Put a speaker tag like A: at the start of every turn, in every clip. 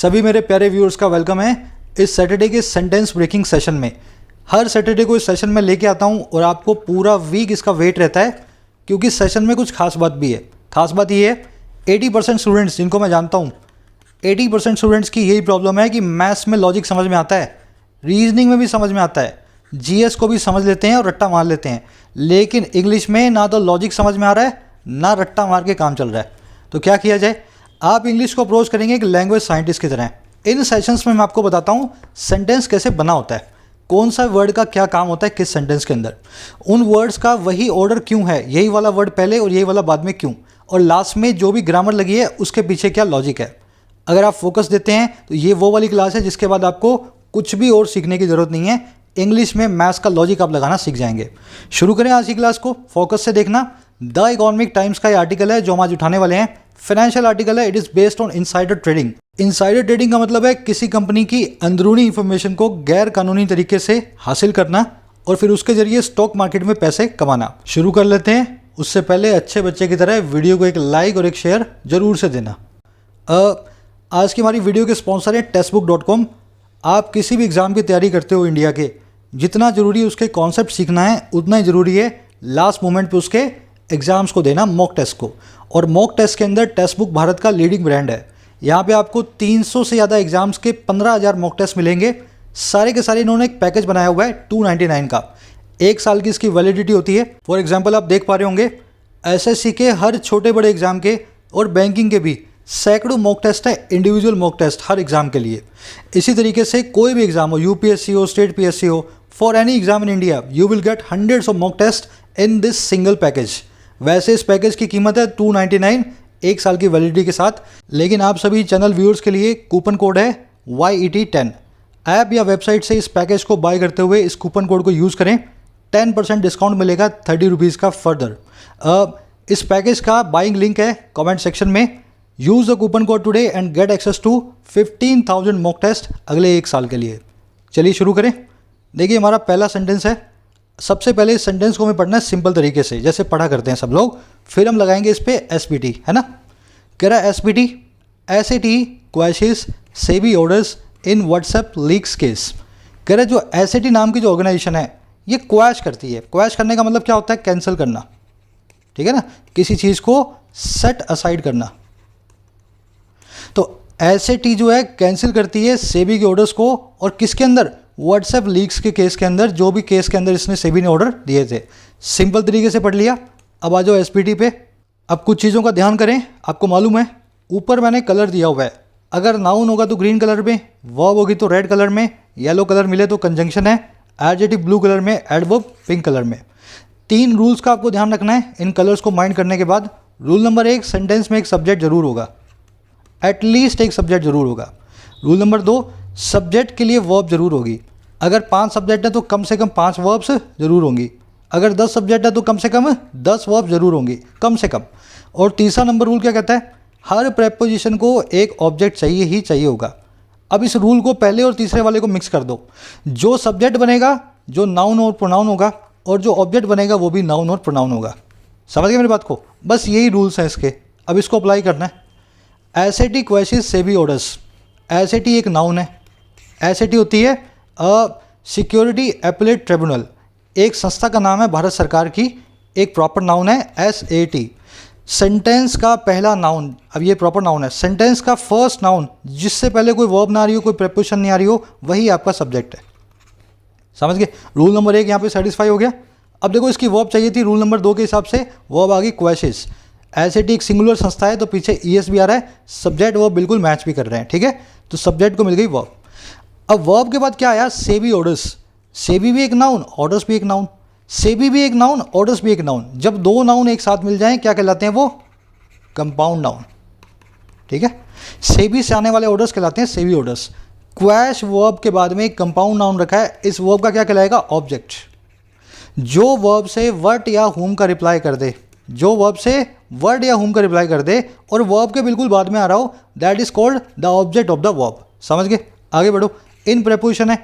A: सभी मेरे प्यारे व्यूअर्स का वेलकम है इस सैटरडे के सेंटेंस ब्रेकिंग सेशन में। हर सैटरडे को इस सेशन में लेके आता हूँ और आपको पूरा वीक इसका वेट रहता है, क्योंकि सेशन में कुछ खास बात भी है। खास बात ये है 80% स्टूडेंट्स जिनको मैं जानता हूँ, 80% स्टूडेंट्स की यही प्रॉब्लम है कि मैथ्स में लॉजिक समझ में आता है, रीजनिंग में भी समझ में आता है, जीएस को भी समझ लेते हैं और रट्टा मार लेते हैं, लेकिन इंग्लिश में ना तो लॉजिक समझ में आ रहा है ना रट्टा मार के काम चल रहा है। तो क्या किया जाए? आप इंग्लिश को अप्रोच करेंगे एक लैंग्वेज साइंटिस्ट की तरह। इन सेशंस में मैं आपको बताता हूँ सेंटेंस कैसे बना होता है, कौन सा वर्ड का क्या काम होता है किस सेंटेंस के अंदर, उन वर्ड्स का वही ऑर्डर क्यों है, यही वाला वर्ड पहले और यही वाला बाद में क्यों, और लास्ट में जो भी ग्रामर लगी है उसके पीछे क्या लॉजिक है। अगर आप फोकस देते हैं तो ये वो वाली क्लास है जिसके बाद आपको कुछ भी और सीखने की ज़रूरत नहीं है। इंग्लिश में मैथ्स का लॉजिक आप लगाना सीख जाएंगे। शुरू करें आज की क्लास को। फोकस से देखना। द इकोनॉमिक टाइम्स का ये आर्टिकल है जो हम आज उठाने वाले हैं। फाइनेंशियल आर्टिकल है। It is based on insider trading. Insider trading का मतलब है किसी कंपनी की अंदरूनी इंफॉर्मेशन को गैर कानूनी तरीके से हासिल करना और फिर उसके जरिए स्टॉक मार्केट में पैसे कमाना। शुरू कर लेते हैं। उससे पहले अच्छे बच्चे की तरह वीडियो को एक लाइक और एक शेयर जरूर से देना। आज की हमारी वीडियो के स्पॉन्सर है टेक्स्टबुक.com। आप किसी भी एग्ज़ाम की तैयारी करते हो इंडिया के, जितना ज़रूरी उसके कॉन्सेप्ट सीखना है उतना ही ज़रूरी है लास्ट मोमेंट पे उसके एग्ज़ाम्स को देना, मॉक टेस्ट को। और मॉक टेस्ट के अंदर टेक्स्ट बुक भारत का लीडिंग ब्रांड है। यहाँ पे आपको 300 से ज़्यादा एग्ज़ाम्स के 15,000 मॉक टेस्ट मिलेंगे। सारे के सारे इन्होंने एक पैकेज बनाया हुआ है 299 का। 1 साल की इसकी वैलिडिटी होती है। फॉर एग्जाम्पल आप देख पा रहे होंगे एसएससी के हर छोटे बड़े एग्ज़ाम के और बैंकिंग के भी सैकड़ों मॉक टेस्ट है, इंडिविजुअल मॉक टेस्ट हर एग्ज़ाम के लिए। इसी तरीके से कोई भी एग्ज़ाम हो, यूपीएससी हो, स्टेट पीएससी हो, for any exam in India you will get hundreds of mock test in this single package. वैसे इस पैकेज की कीमत है 299 1 साल की वैलिडिटी के साथ, लेकिन आप सभी चैनल व्यूअर्स के लिए कूपन कोड है YET10। ऐप या वेबसाइट से इस पैकेज को बाय करते हुए इस कूपन कोड को यूज़ करें, 10% डिस्काउंट मिलेगा 30 रुपीज़ का फर्दर। इस पैकेज का बाइंग लिंक है कमेंट सेक्शन में। Use the coupon code today and get access to 15,000 mock test अगले 1 साल के लिए। चलिए शुरू करें। देखिए हमारा पहला सेंटेंस है। सबसे पहले इस सेंटेंस को हमें पढ़ना है सिंपल तरीके से, जैसे पढ़ा करते हैं सब लोग, फिर हम लगाएंगे इस पे SPT, है ना। कह रहा है SPT SAT quashes SEBI orders in WhatsApp leaks case. कह रहा है जो SAT नाम की जो ऑर्गेनाइजेशन है ये क्वैश करती है। क्वैश करने का मतलब क्या होता है? कैंसिल करना, ठीक है ना, किसी चीज़ को सेट असाइड करना। तो SAT जो है कैंसिल करती है सेबी के ऑर्डर्स को, और किसके अंदर? व्हाट्सएप लीक्स के केस के अंदर, जो भी केस के अंदर इसने सेबी ने ऑर्डर दिए थे। सिंपल तरीके से पढ़ लिया। अब आ जाओ SPT पे। अब कुछ चीज़ों का ध्यान करें। आपको मालूम है ऊपर मैंने कलर दिया हुआ है, अगर नाउन होगा तो ग्रीन कलर में, वर्ब होगी तो रेड कलर में, येलो कलर मिले तो कंजंक्शन है, एडजेक्टिव ब्लू कलर में, एडवर्ब पिंक कलर में। 3 रूल्स का आपको ध्यान रखना है इन कलर्स को माइंड करने के बाद। रूल नंबर 1, सेंटेंस में एक सब्जेक्ट जरूर होगा, एटलीस्ट एक सब्जेक्ट जरूर होगा। रूल नंबर 2, सब्जेक्ट के लिए वर्ब जरूर होगी। अगर 5 सब्जेक्ट है तो कम से कम 5 वर्ब्स जरूर होंगी। अगर 10 सब्जेक्ट है तो कम से कम 10 वर्ब जरूर होंगी, कम से कम। और तीसरा नंबर रूल क्या कहता है? हर प्रेपोजिशन को एक ऑब्जेक्ट चाहिए ही चाहिए होगा। अब इस रूल को पहले और तीसरे वाले को मिक्स कर दो। जो सब्जेक्ट बनेगा जो नाउन और प्रोनाउन होगा, और जो ऑब्जेक्ट बनेगा वो भी नाउन और प्रोनाउन होगा। समझ गए मेरी बात को? बस यही रूल्स हैं इसके। अब इसको अप्लाई करना है। SAT question SEBI orders. SAT एक नाउन है। SAT होती है सिक्योरिटी एपेलेट ट्रिब्यूनल। एक संस्था का नाम है भारत सरकार की, एक प्रॉपर नाउन है SAT। सेंटेंस का पहला नाउन, अब ये प्रॉपर नाउन है, सेंटेंस का फर्स्ट नाउन जिससे पहले कोई वर्ब ना आ रही हो, कोई प्रेपोजिशन नहीं आ रही हो, वही आपका सब्जेक्ट है। समझ गए? रूल नंबर 1 यहाँ पे सेटिस्फाई हो गया। अब देखो इसकी वर्ब चाहिए थी, रूल नंबर 2 के हिसाब से वर्ब आ गई क्वैशेस। SAT एक सिंगुलर संस्था है तो पीछे ES भी आ रहा है, सब्जेक्ट वर्ब बिल्कुल मैच भी कर रहे हैं, ठीक है। तो सब्जेक्ट को मिल गई वर्ब। अब वर्ब के बाद क्या आया? सेबी ऑर्डर्स। सेबी भी एक नाउन, ऑर्डर्स भी एक नाउन। सेबी भी एक नाउन, ऑर्डर्स भी एक नाउन। जब 2 नाउन एक साथ मिल जाएं क्या कहलाते हैं? वो कंपाउंड नाउन, ठीक है। सेबी से आने वाले ऑर्डर्स कहलाते हैं सेबी ऑर्डर्स। क्वैश वर्ब के बाद में एक कंपाउंड नाउन रखा है, इस वर्ब का क्या कहलाएगा? ऑब्जेक्ट। जो वर्ब से वर्ड या हुम का रिप्लाई कर दे, जो वर्ब से वर्ड या हुम का रिप्लाई कर दे और वर्ब के बिल्कुल बाद में आ रहा हो, that is called the object of the verb. समझ गए? आगे बढ़ो। इन प्रेपोजिशन है।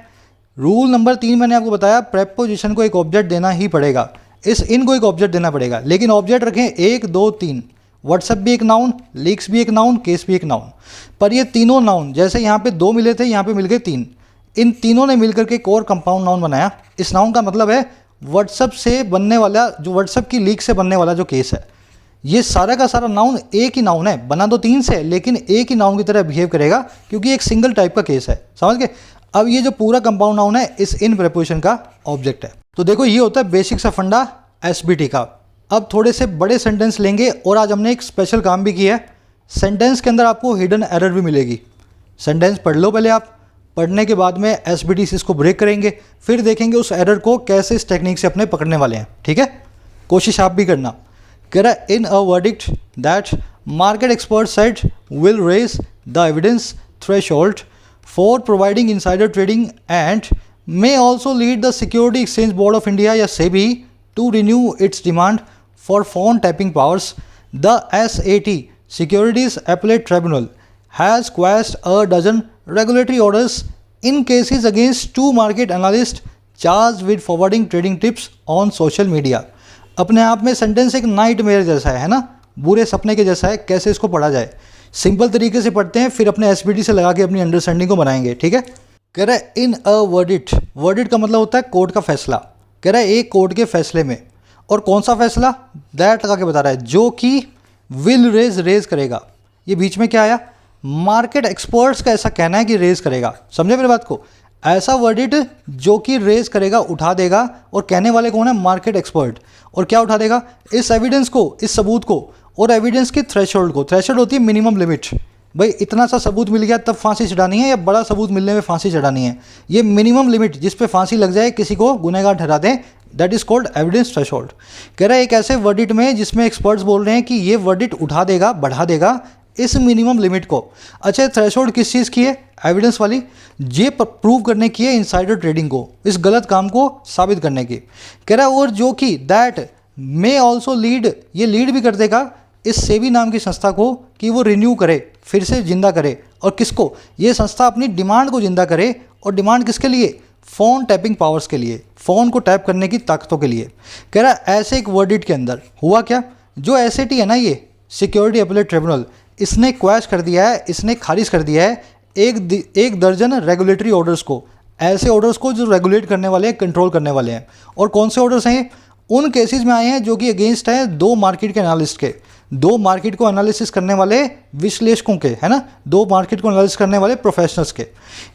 A: रूल नंबर 3 मैंने आपको बताया, प्रेपोजिशन को एक ऑब्जेक्ट देना ही पड़ेगा। इस इन को एक ऑब्जेक्ट देना पड़ेगा, लेकिन ऑब्जेक्ट रखें 1 2 3। व्हाट्सएप भी एक नाउन, लीक्स भी एक नाउन, केस भी एक नाउन। पर ये तीनों नाउन, जैसे यहाँ पे 2 मिले थे, यहाँ पे मिल गए 3, इन तीनों ने मिलकर के एक और कंपाउंड नाउन बनाया। इस नाउन का मतलब है व्हाट्सएप से बनने वाला, जो व्हाट्सएप की लीक से बनने वाला जो केस है, ये सारा का सारा नाउन एक ही नाउन है, बना तो 3 से लेकिन एक ही नाउन की तरह बिहेव करेगा क्योंकि एक सिंगल टाइप का केस है। समझ गए? अब ये जो पूरा कंपाउंड नाउन है इस इन प्रीपोजिशन का ऑब्जेक्ट है। तो देखो ये होता है बेसिक सा फंडा एसबीटी का। अब थोड़े से बड़े सेंटेंस लेंगे और आज हमने एक स्पेशल काम भी किया है। सेंटेंस के अंदर आपको हिडन एरर भी मिलेगी। सेंटेंस पढ़ लो पहले आप, पढ़ने के बाद में एसबीटी से इसको ब्रेक करेंगे, फिर देखेंगे उस एरर को कैसे इस टेक्निक से अपने पकड़ने वाले हैं। ठीक है, कोशिश आप भी करना। कह रहा है in a verdict that market expert said will raise the evidence threshold for providing insider trading and may also lead the Security Exchange Board of India या SEBI to renew its demand for phone tapping powers. The SAT Securities Appellate Tribunal has quashed a dozen regulatory orders in cases against 2 market analysts charged with forwarding trading tips on social media. अपने आप में sentence एक nightmare जैसा है ना, बुरे सपने के जैसा है। कैसे इसको पढ़ा जाए, सिंपल तरीके से पढ़ते हैं, फिर अपने एसबीटी से लगा के अपनी अंडरस्टैंडिंग को बनाएंगे। ठीक है, कह रहा है इन अ वर्डिट, वर्डिट का मतलब होता है कोर्ट का फैसला। कह रहा है एक कोर्ट के फैसले में, और कौन सा फैसला, दैट लगा के बता रहा है, जो कि विल रेज करेगा। ये बीच में क्या आया, मार्केट एक्सपर्ट्स का ऐसा कहना है कि रेज करेगा। समझे मेरी बात को? ऐसा वर्डिट जो कि रेज करेगा, उठा देगा, और कहने वाले कौन है, मार्केट एक्सपर्ट। और क्या उठा देगा, इस एविडेंस को, इस सबूत को, और एविडेंस की थ्रेशोल्ड को। थ्रेशोल्ड होती है मिनिमम लिमिट। भाई इतना सा सबूत मिल गया तब फांसी चढ़ानी है, या बड़ा सबूत मिलने में फांसी चढ़ानी है। ये मिनिमम लिमिट जिस पे फांसी लग जाए, किसी को गुनहगार ठहरा दें, that is called evidence threshold. कह रहा है एक ऐसे वर्डिट में जिसमें एक्सपर्ट्स बोल रहे हैं कि ये वर्डिट उठा देगा, बढ़ा देगा इस मिनिमम लिमिट को। अच्छा, थ्रेशोल्ड किस चीज़ की है, एविडेंस वाली। ये प्रूव करने की है इनसाइडर ट्रेडिंग को, इस गलत काम को साबित करने की। कह रहा है और जो कि दैट मे ऑल्सो लीड, ये लीड भी कर देगा इस सेबी नाम की संस्था को कि वो रिन्यू करे, फिर से जिंदा करे। और किसको, ये संस्था अपनी डिमांड को जिंदा करे। और डिमांड किसके लिए, फ़ोन टैपिंग पावर्स के लिए, फ़ोन को टैप करने की ताकतों के लिए। कह रहा है ऐसे एक वर्डिट के अंदर हुआ क्या, जो एसएटी है ना, ये सिक्योरिटी अपीलेट ट्रिब्यूनल, इसने क्वैश कर दिया है, इसने खारिज कर दिया है एक दर्जन रेगुलेटरी ऑर्डर्स को, ऐसे ऑर्डर्स को जो रेगुलेट करने वाले हैं, कंट्रोल करने वाले हैं। और कौन से ऑर्डर्स हैं, उन केसेस में आए हैं जो कि अगेंस्ट है 2 मार्केट के एनालिस्ट के, 2 मार्केट को एनालिसिस करने वाले विश्लेषकों के, है ना, 2 मार्केट को एनालिसिस करने वाले प्रोफेशनल्स के।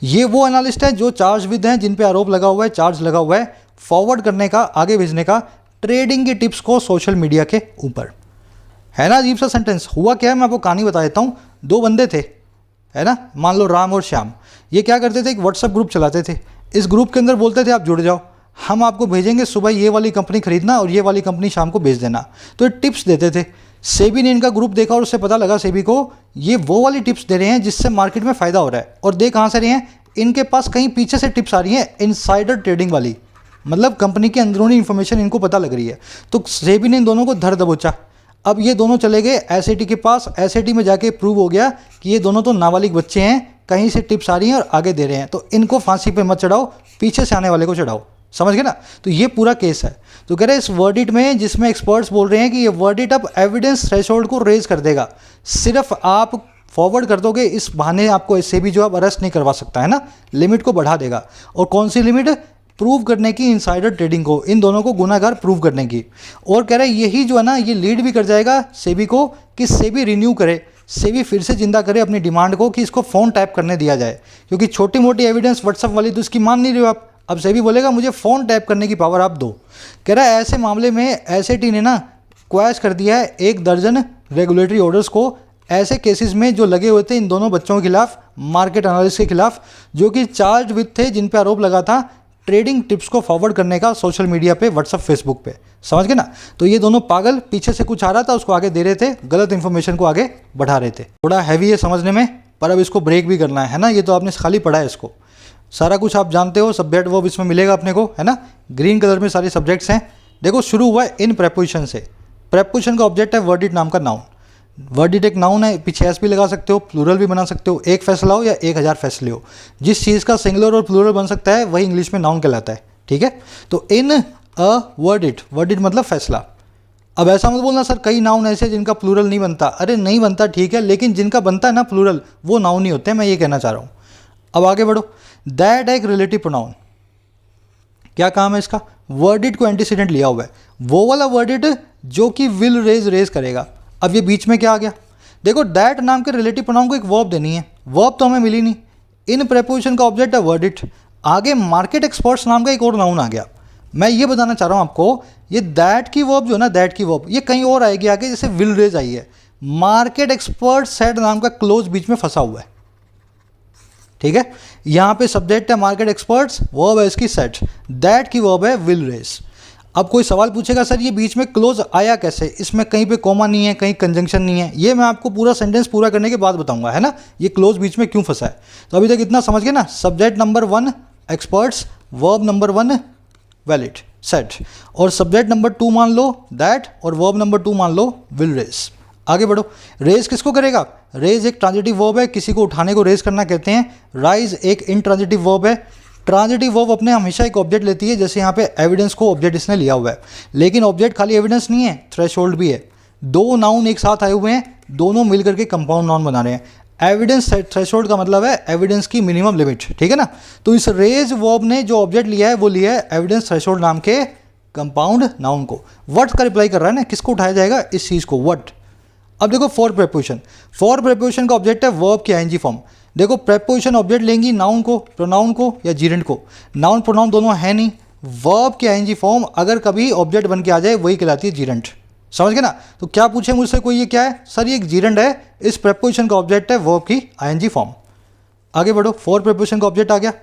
A: ये वो एनालिस्ट हैं जो चार्ज विद हैं, जिन पे आरोप लगा हुआ है, चार्ज लगा हुआ है फॉरवर्ड करने का, आगे भेजने का, ट्रेडिंग की टिप्स को सोशल मीडिया के ऊपर। है ना अजीब सा सेंटेंस। हुआ क्या है, मैं आपको कहानी बता देता हूँ। 2 बंदे थे, है ना, मान लो राम और श्याम। ये क्या करते थे, एक व्हाट्सएप ग्रुप चलाते थे। इस ग्रुप के अंदर बोलते थे आप जुड़ जाओ, हम आपको भेजेंगे सुबह ये वाली कंपनी खरीदना और ये वाली कंपनी शाम को बेच देना। तो ये टिप्स देते थे। सेबी ने इनका ग्रुप देखा और उससे पता लगा सेबी को ये वो वाली टिप्स दे रहे हैं जिससे मार्केट में फ़ायदा हो रहा है। और दे कहाँ से रहे हैं, इनके पास कहीं पीछे से टिप्स आ रही हैं, इनसाइडर ट्रेडिंग वाली, मतलब कंपनी की अंदरूनी इन्फॉर्मेशन इनको पता लग रही है। तो सेबी ने इन दोनों को धर दबोचा। अब ये दोनों चले गए एसएटी के पास। एसएटी में जाके प्रूव हो गया कि ये दोनों तो नाबालिग बच्चे हैं, कहीं से टिप्स आ रही हैं और आगे दे रहे हैं, तो इनको फांसी पे मत चढ़ाओ, पीछे से आने वाले को चढ़ाओ। समझ गए ना? तो ये पूरा केस है। तो कह रहे इस वर्डिट में, जिसमें एक्सपर्ट्स बोल रहे हैं कि ये वर्डिट अब एविडेंस थ्रेशोल्ड को रेज कर देगा। सिर्फ आप फॉरवर्ड कर दोगे, इस बहाने आपको इससे भी जो आप अरेस्ट नहीं करवा सकता, है ना, लिमिट को बढ़ा देगा। और कौन सी लिमिट, प्रूव करने की इनसाइडर ट्रेडिंग को, इन दोनों को गुनाहगार प्रूव करने की। और कह रहे हैं यही जो है ना, ये लीड भी कर जाएगा सेबी को कि सेबी रिन्यू करे, सेबी फिर से जिंदा करे अपनी डिमांड को कि इसको फ़ोन टैप करने दिया जाए। क्योंकि छोटी मोटी एविडेंस व्हाट्सएप वाली तो इसकी मान नहीं रहे हो आप। अब सेबी बोलेगा मुझे फ़ोन टैप करने की पावर आप दो। कह रहा है ऐसे मामले में एसएटी ने ना क्वैश कर दिया है 1 दर्जन रेगुलेटरी ऑर्डर्स को, ऐसे केसेस में जो लगे हुए थे इन दोनों बच्चों के खिलाफ, मार्केट एनालिस्ट के खिलाफ, जो कि चार्ज विद थे, जिन पे आरोप लगा था ट्रेडिंग टिप्स को फॉरवर्ड करने का सोशल मीडिया पे, व्हाट्सएप, फेसबुक पे। समझ गए ना? तो ये दोनों पागल, पीछे से कुछ आ रहा था उसको आगे दे रहे थे, गलत इन्फॉर्मेशन को आगे बढ़ा रहे थे। थोड़ा हैवी है समझने में, पर अब इसको ब्रेक भी करना है ना। ये तो आपने खाली पढ़ा है, इसको सारा कुछ आप जानते हो, सब्जेक्ट वर्ब इसमें मिलेगा अपने को, है ना। ग्रीन कलर में सारे सब्जेक्ट्स हैं। देखो शुरू हुआ है इन प्रेपोजिशन से। प्रेपोजिशन का ऑब्जेक्ट है वर्डिट नाम का नाउन। वर्डिट एक नाउन है, पीछे एस भी लगा सकते हो, प्लूरल भी बना सकते हो, एक फैसला हो या 1000 फैसले हो। जिस चीज़ का सिंगुलर और प्लूरल बन सकता है वही इंग्लिश में नाउन कहलाता है। ठीक है, तो इन अ वर्डिट, वर्डिट मतलब फैसला। अब ऐसा मत बोलना सर कई नाउन ऐसे जिनका प्लूरल नहीं बनता। अरे नहीं बनता ठीक है, लेकिन जिनका बनता है ना प्लूरल वो नाउन नहीं होते, मैं ये कहना चाह रहा हूँ। अब आगे बढ़ो। दैट एक रिलेटिव प्रोनाउन, क्या काम है इसका? वर्डिट को एंटीसीडेंट लिया हुआ है, वो वाला वर्डिट जो कि विल रेज करेगा। अब ये बीच में क्या आ गया? देखो दैट नाम के रिलेटिव प्रोनाउन को एक वर्ब देनी है, वर्ब तो हमें मिली नहीं, इन प्रेपोजिशन का ऑब्जेक्ट है वर्डिट। आगे मार्केट एक्सपर्ट्स नाम का एक और नाउन आ गया। मैं ये बताना चाह रहा हूँ आपको, ये दैट की वर्ब जो है ना, दैट की वर्ब ये कहीं और आएगी आगे, जैसे विल रेज आई है। मार्केट एक्सपर्ट सेड नाम का क्लोज बीच में फंसा हुआ है, ठीक है। यहाँ पे सब्जेक्ट है मार्केट एक्सपर्ट्स, वर्ब है इसकी सेट, दैट की वर्ब है विल रेज। अब कोई सवाल पूछेगा सर ये बीच में क्लोज आया कैसे, इसमें कहीं पे कॉमा नहीं है, कहीं कंजंक्शन नहीं है। ये मैं आपको पूरा सेंटेंस पूरा करने के बाद बताऊंगा, है ना, ये क्लोज बीच में क्यों फंसा है। तो अभी तक इतना समझ गए ना, subject number 1 experts, verb number 1 valid set, और सब्जेक्ट नंबर 2 मान लो दैट, और वर्ब नंबर 2 मान लो विल रेज। आगे बढ़ो। रेज किसको करेगा? रेज एक ट्रांजिटिव वर्ब है, किसी को उठाने को रेज करना कहते हैं। राइज एक इंट्रांजिटिव वर्ब है। ट्रांजिटिव वर्ब अपने हमेशा एक ऑब्जेक्ट लेती है, जैसे यहाँ पे एविडेंस को ऑब्जेक्ट इसने लिया हुआ है, लेकिन ऑब्जेक्ट खाली एविडेंस नहीं है, थ्रेशोल्ड भी है। दो नाउन एक साथ आए हुए हैं, दोनों मिलकर के कंपाउंड नाउन बना रहे हैं। एविडेंस थ्रेशोल्ड का मतलब है एविडेंस की मिनिमम लिमिट, ठीक है ना। तो इस रेज वर्ब ने जो ऑब्जेक्ट लिया है वो लिया है एविडेंस थ्रेशोल्ड नाम के कंपाउंड नाउन को। व्हाट का रिप्लाई कर रहा है ना, किसको उठाया जाएगा? इस चीज़ को, व्हाट। अब देखो फॉर प्रेपोजिशन, फॉर प्रेपोजिशन का ऑब्जेक्ट है वर्ब की आईएनजी फॉर्म। देखो प्रेपोजिशन ऑब्जेक्ट लेंगी नाउन को, प्रोनाउन को या जीरेंट को। नाउन प्रोनाउन दोनों है नहीं, वर्ब की आईएनजी फॉर्म अगर कभी ऑब्जेक्ट बन के आ जाए वही कहलाती है जीरेंट। समझ गए ना। तो क्या पूछे मुझसे कोई, ये क्या है सर? ये एक जीरेंट है, इस प्रेपोजिशन का ऑब्जेक्ट है वर्ब की आईएनजी फॉर्म। आगे बढ़ो। फॉर प्रेपोजिशन का ऑब्जेक्ट आ गया।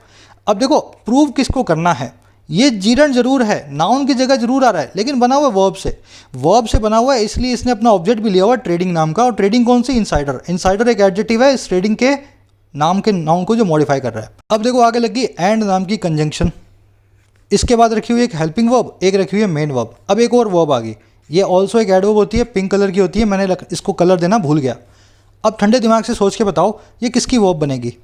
A: अब देखो प्रूव किसको करना है, ये जीरेंट जरूर है, नाउन की जगह जरूर आ रहा है, लेकिन बना हुआ है वर्ब से। वर्ब से बना हुआ है इसलिए इसने अपना ऑब्जेक्ट भी लिया हुआ है ट्रेडिंग नाम का। और ट्रेडिंग कौन सी? इनसाइडर। इनसाइडर एक एडजेक्टिव है इस ट्रेडिंग के नाम के नाउन को जो मॉडिफाई कर रहा है। अब देखो आगे लगी एंड नाम की कंजंक्शन, इसके बाद रखी हुई एक हेल्पिंग वर्ब, एक रखी हुई है मेन वर्ब। अब एक और वर्ब आ गई, ये ऑल्सो एक एडवर्ब होती है, पिंक कलर की होती है, मैंने इसको कलर देना भूल गया। अब ठंडे दिमाग से सोच के बताओ ये किसकी वर्ब बनेगी?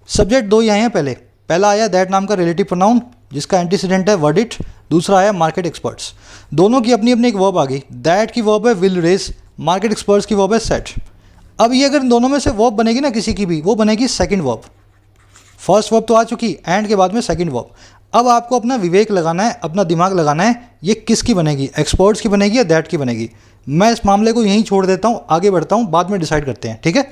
A: सब्जेक्ट दो ही आए हैं पहले, पहला आया दैट नाम का रिलेटिव प्रोनाउन जिसका एंटीसीडेंट है वर्डिट, दूसरा आया मार्केट एक्सपर्ट्स। दोनों की अपनी अपनी एक वर्ब आ गई, दैट की वर्ब है विल रेज, मार्केट एक्सपर्ट्स की वर्ब है सेट। अब ये अगर इन दोनों में से वर्ब बनेगी ना किसी की भी, वो बनेगी सेकंड वर्ब। फर्स्ट वर्ब तो आ चुकी, एंड के बाद में सेकंड वर्ब। अब आपको अपना विवेक लगाना है, अपना दिमाग लगाना है, ये किसकी बनेगी, एक्सपर्ट्स की बनेगी या दैट की बनेगी। मैं इस मामले को यहीं छोड़ देता हूँ, आगे बढ़ता हूँ, बाद में डिसाइड करते हैं, ठीक है।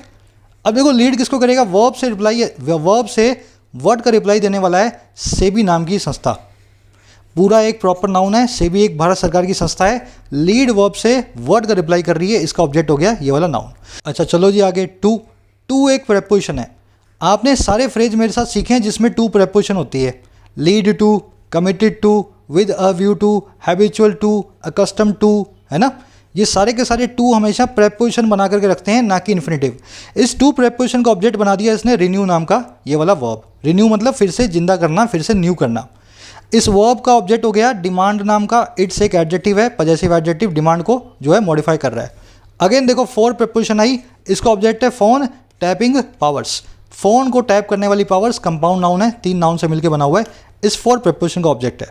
A: अब देखो लीड किसको करेगा, वर्ब से रिप्लाई, वर्ब से वर्ड का रिप्लाई देने वाला है सेबी नाम की संस्था। पूरा एक प्रॉपर नाउन है, सेबी एक भारत सरकार की संस्था है, लीड वर्ब से वर्ड का रिप्लाई कर रही है, इसका ऑब्जेक्ट हो गया ये वाला नाउन। अच्छा चलो जी आगे। टू, टू एक प्रेपोजिशन है। आपने सारे फ्रेज मेरे साथ सीखे हैं जिसमें टू प्रेपोजिशन होती है, lead to, committed to, with a view to, habitual to, accustom to, है ना। ये सारे के सारे टू हमेशा प्रेपोजिशन बना करके रखते हैं, ना कि इन्फिनेटिव। इस टू प्रेपोजिशन का ऑब्जेक्ट बना दिया इसने रिन्यू नाम का ये वाला वर्ब। रिन्यू मतलब फिर से जिंदा करना, फिर से न्यू करना। इस वर्ब का ऑब्जेक्ट हो गया डिमांड नाम का, इट्स एक एडजेक्टिव है, पजेसिव एडजेक्टिव, डिमांड को जो है मॉडिफाई कर रहा है। अगेन देखो फोर प्रेपोजिशन आई, इसका ऑब्जेक्ट है फोन टैपिंग पावर्स। फोन को टैप करने वाली पावर्स कंपाउंड नाउन है, तीन नाउन से मिलकर बना हुआ है, इस फोर प्रेपोजिशन का ऑब्जेक्ट है।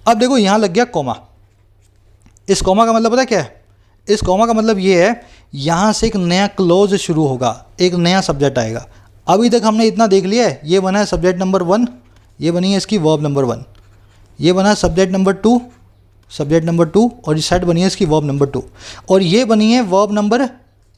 A: अब देखो यहाँ लग गया कॉमा। इस कॉमा का मतलब पता क्या है? इस कॉमा का मतलब ये है यहाँ से एक नया क्लोज शुरू होगा, एक नया सब्जेक्ट आएगा। अभी तक हमने इतना देख लिया है, ये बना है सब्जेक्ट नंबर 1, ये बनी है इसकी वर्ब नंबर 1, ये बना है सब्जेक्ट नंबर 2, सब्जेक्ट नंबर 2, और इस साइड बनी है इसकी वर्ब नंबर 2, और ये बनी है वर्ब नंबर,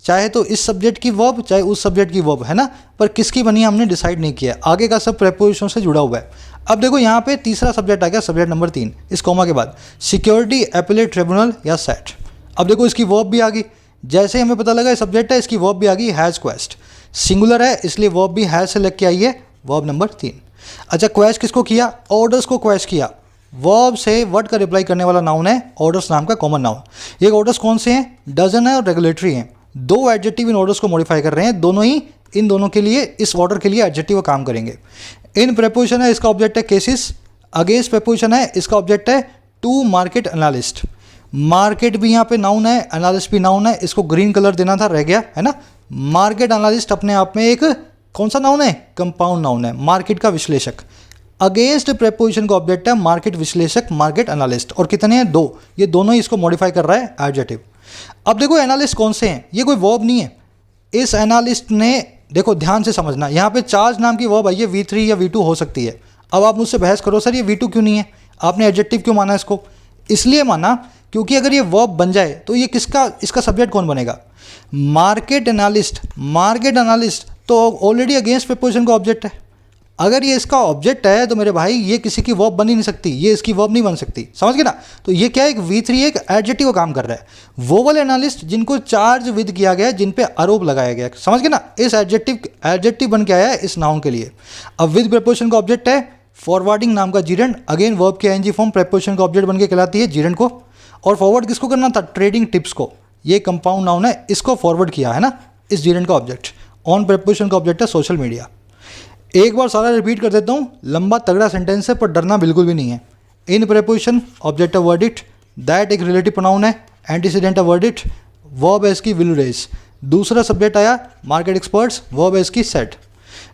A: चाहे तो इस सब्जेक्ट की वर्ब चाहे उस सब्जेक्ट की वर्ब, है ना। पर किसकी बनी है हमने डिसाइड नहीं किया, आगे का सब प्रेपोजिशन से जुड़ा हुआ है। अब देखो यहाँ पे तीसरा सब्जेक्ट आ गया, सब्जेक्ट नंबर 3 इस कॉमा के बाद, सिक्योरिटी एपेलेट ट्रिब्यूनल या सेट। अब देखो इसकी वर्ब भी आ गई, जैसे ही हमें पता लगा सब्जेक्ट है, इसकी वर्ब भी आ गई, हैज़ क्वेस्ट। सिंगुलर है इसलिए वर्ब भी हैज़ से लग के आई है, वर्ब नंबर 3। अच्छा क्वेस्ट किसको किया? ऑर्डर्स को क्वेस्ट किया। वर्ब से वर्ड का रिप्लाई करने वाला नाउन है ऑर्डर्स नाम का कॉमन नाउन। ये ऑर्डर्स कौन से हैं? डजन है और रेगुलेटरी हैं। दो एडजेक्टिव इन ऑर्डर्स को मॉडिफाई कर रहे हैं, दोनों ही इन दोनों के लिए, इस ऑर्डर के लिए एडजेक्टिव काम करेंगे। इन प्रेपोजिशन है, इसका ऑब्जेक्ट है केसेस। अगेंस्ट प्रेपोजिशन है, इसका ऑब्जेक्ट है टू मार्केट एनालिस्ट। मार्केट भी यहाँ पे नाउन है, एनालिस्ट भी नाउन है, इसको ग्रीन कलर देना था, रह गया, है ना। मार्केट एनालिस्ट अपने आप में एक कौन सा नाउन है? कंपाउंड नाउन है, मार्केट का विश्लेषक। अगेंस्ट प्रेपोजिशन का ऑब्जेक्ट है मार्केट विश्लेषक, मार्केट एनालिस्ट। और कितने हैं? 2। ये दोनों ही इसको मॉडिफाई कर रहा है एडजेक्टिव। अब देखो एनालिस्ट कौन से हैं, ये कोई वर्ब नहीं है। इस एनालिस्ट ने, देखो ध्यान से समझना, यहाँ पे चार्ज नाम की वर्ब आई है, V3 या V2 हो सकती है। अब आप मुझसे बहस करो सर ये V2 क्यों नहीं है, आपने एडजेक्टिव क्यों माना इसको? इसलिए माना क्योंकि अगर ये वर्ब बन जाए तो ये किसका, इसका सब्जेक्ट कौन बनेगा? Market analyst. मार्केट एनालिस्ट तो ऑलरेडी अगेंस्ट प्रेपोजिशन का ऑब्जेक्ट है। अगर ये इसका ऑब्जेक्ट है तो मेरे भाई ये किसी की वर्ब बन ही नहीं सकती, ये इसकी वर्ब नहीं बन सकती, समझ गए ना? तो ये क्या है, एक V3 एक एडजेक्टिव का काम कर रहा है। वो वाले एनालिस्ट जिनको चार्ज विद किया गया, जिन पे आरोप लगाया गया, समझ गए ना? इस एडजेक्टिव बन के आया है इस नाउन के लिए। अब विद प्रेपोजिशन का ऑब्जेक्ट है फॉरवर्डिंग नाम का जीरेंट, अगेन वर्ब के ING फॉर्म प्रेपोजिशन का ऑब्जेक्ट बन के कहलाती है जीरेंट को। और फॉरवर्ड किसको करना था? ट्रेडिंग टिप्स को। ये कंपाउंड नाउन है, इसको फॉरवर्ड किया है ना इस जीरेंट का ऑब्जेक्ट। ऑन प्रेपोजिशन का ऑब्जेक्ट है सोशल मीडिया। एक बार सारा रिपीट कर देता हूँ, लंबा तगड़ा सेंटेंस है पर डरना बिल्कुल भी नहीं है। इन प्रेपोजिशन ऑब्जेक्ट है वर्ड इट, दैट एक रिलेटिव प्रोनाउन है, एंटीसीडेंट है वर्ड इट, वर्ब है इसकी विल रेज। दूसरा सब्जेक्ट आया मार्केट एक्सपर्ट्स, वर्ब है इसकी सेट।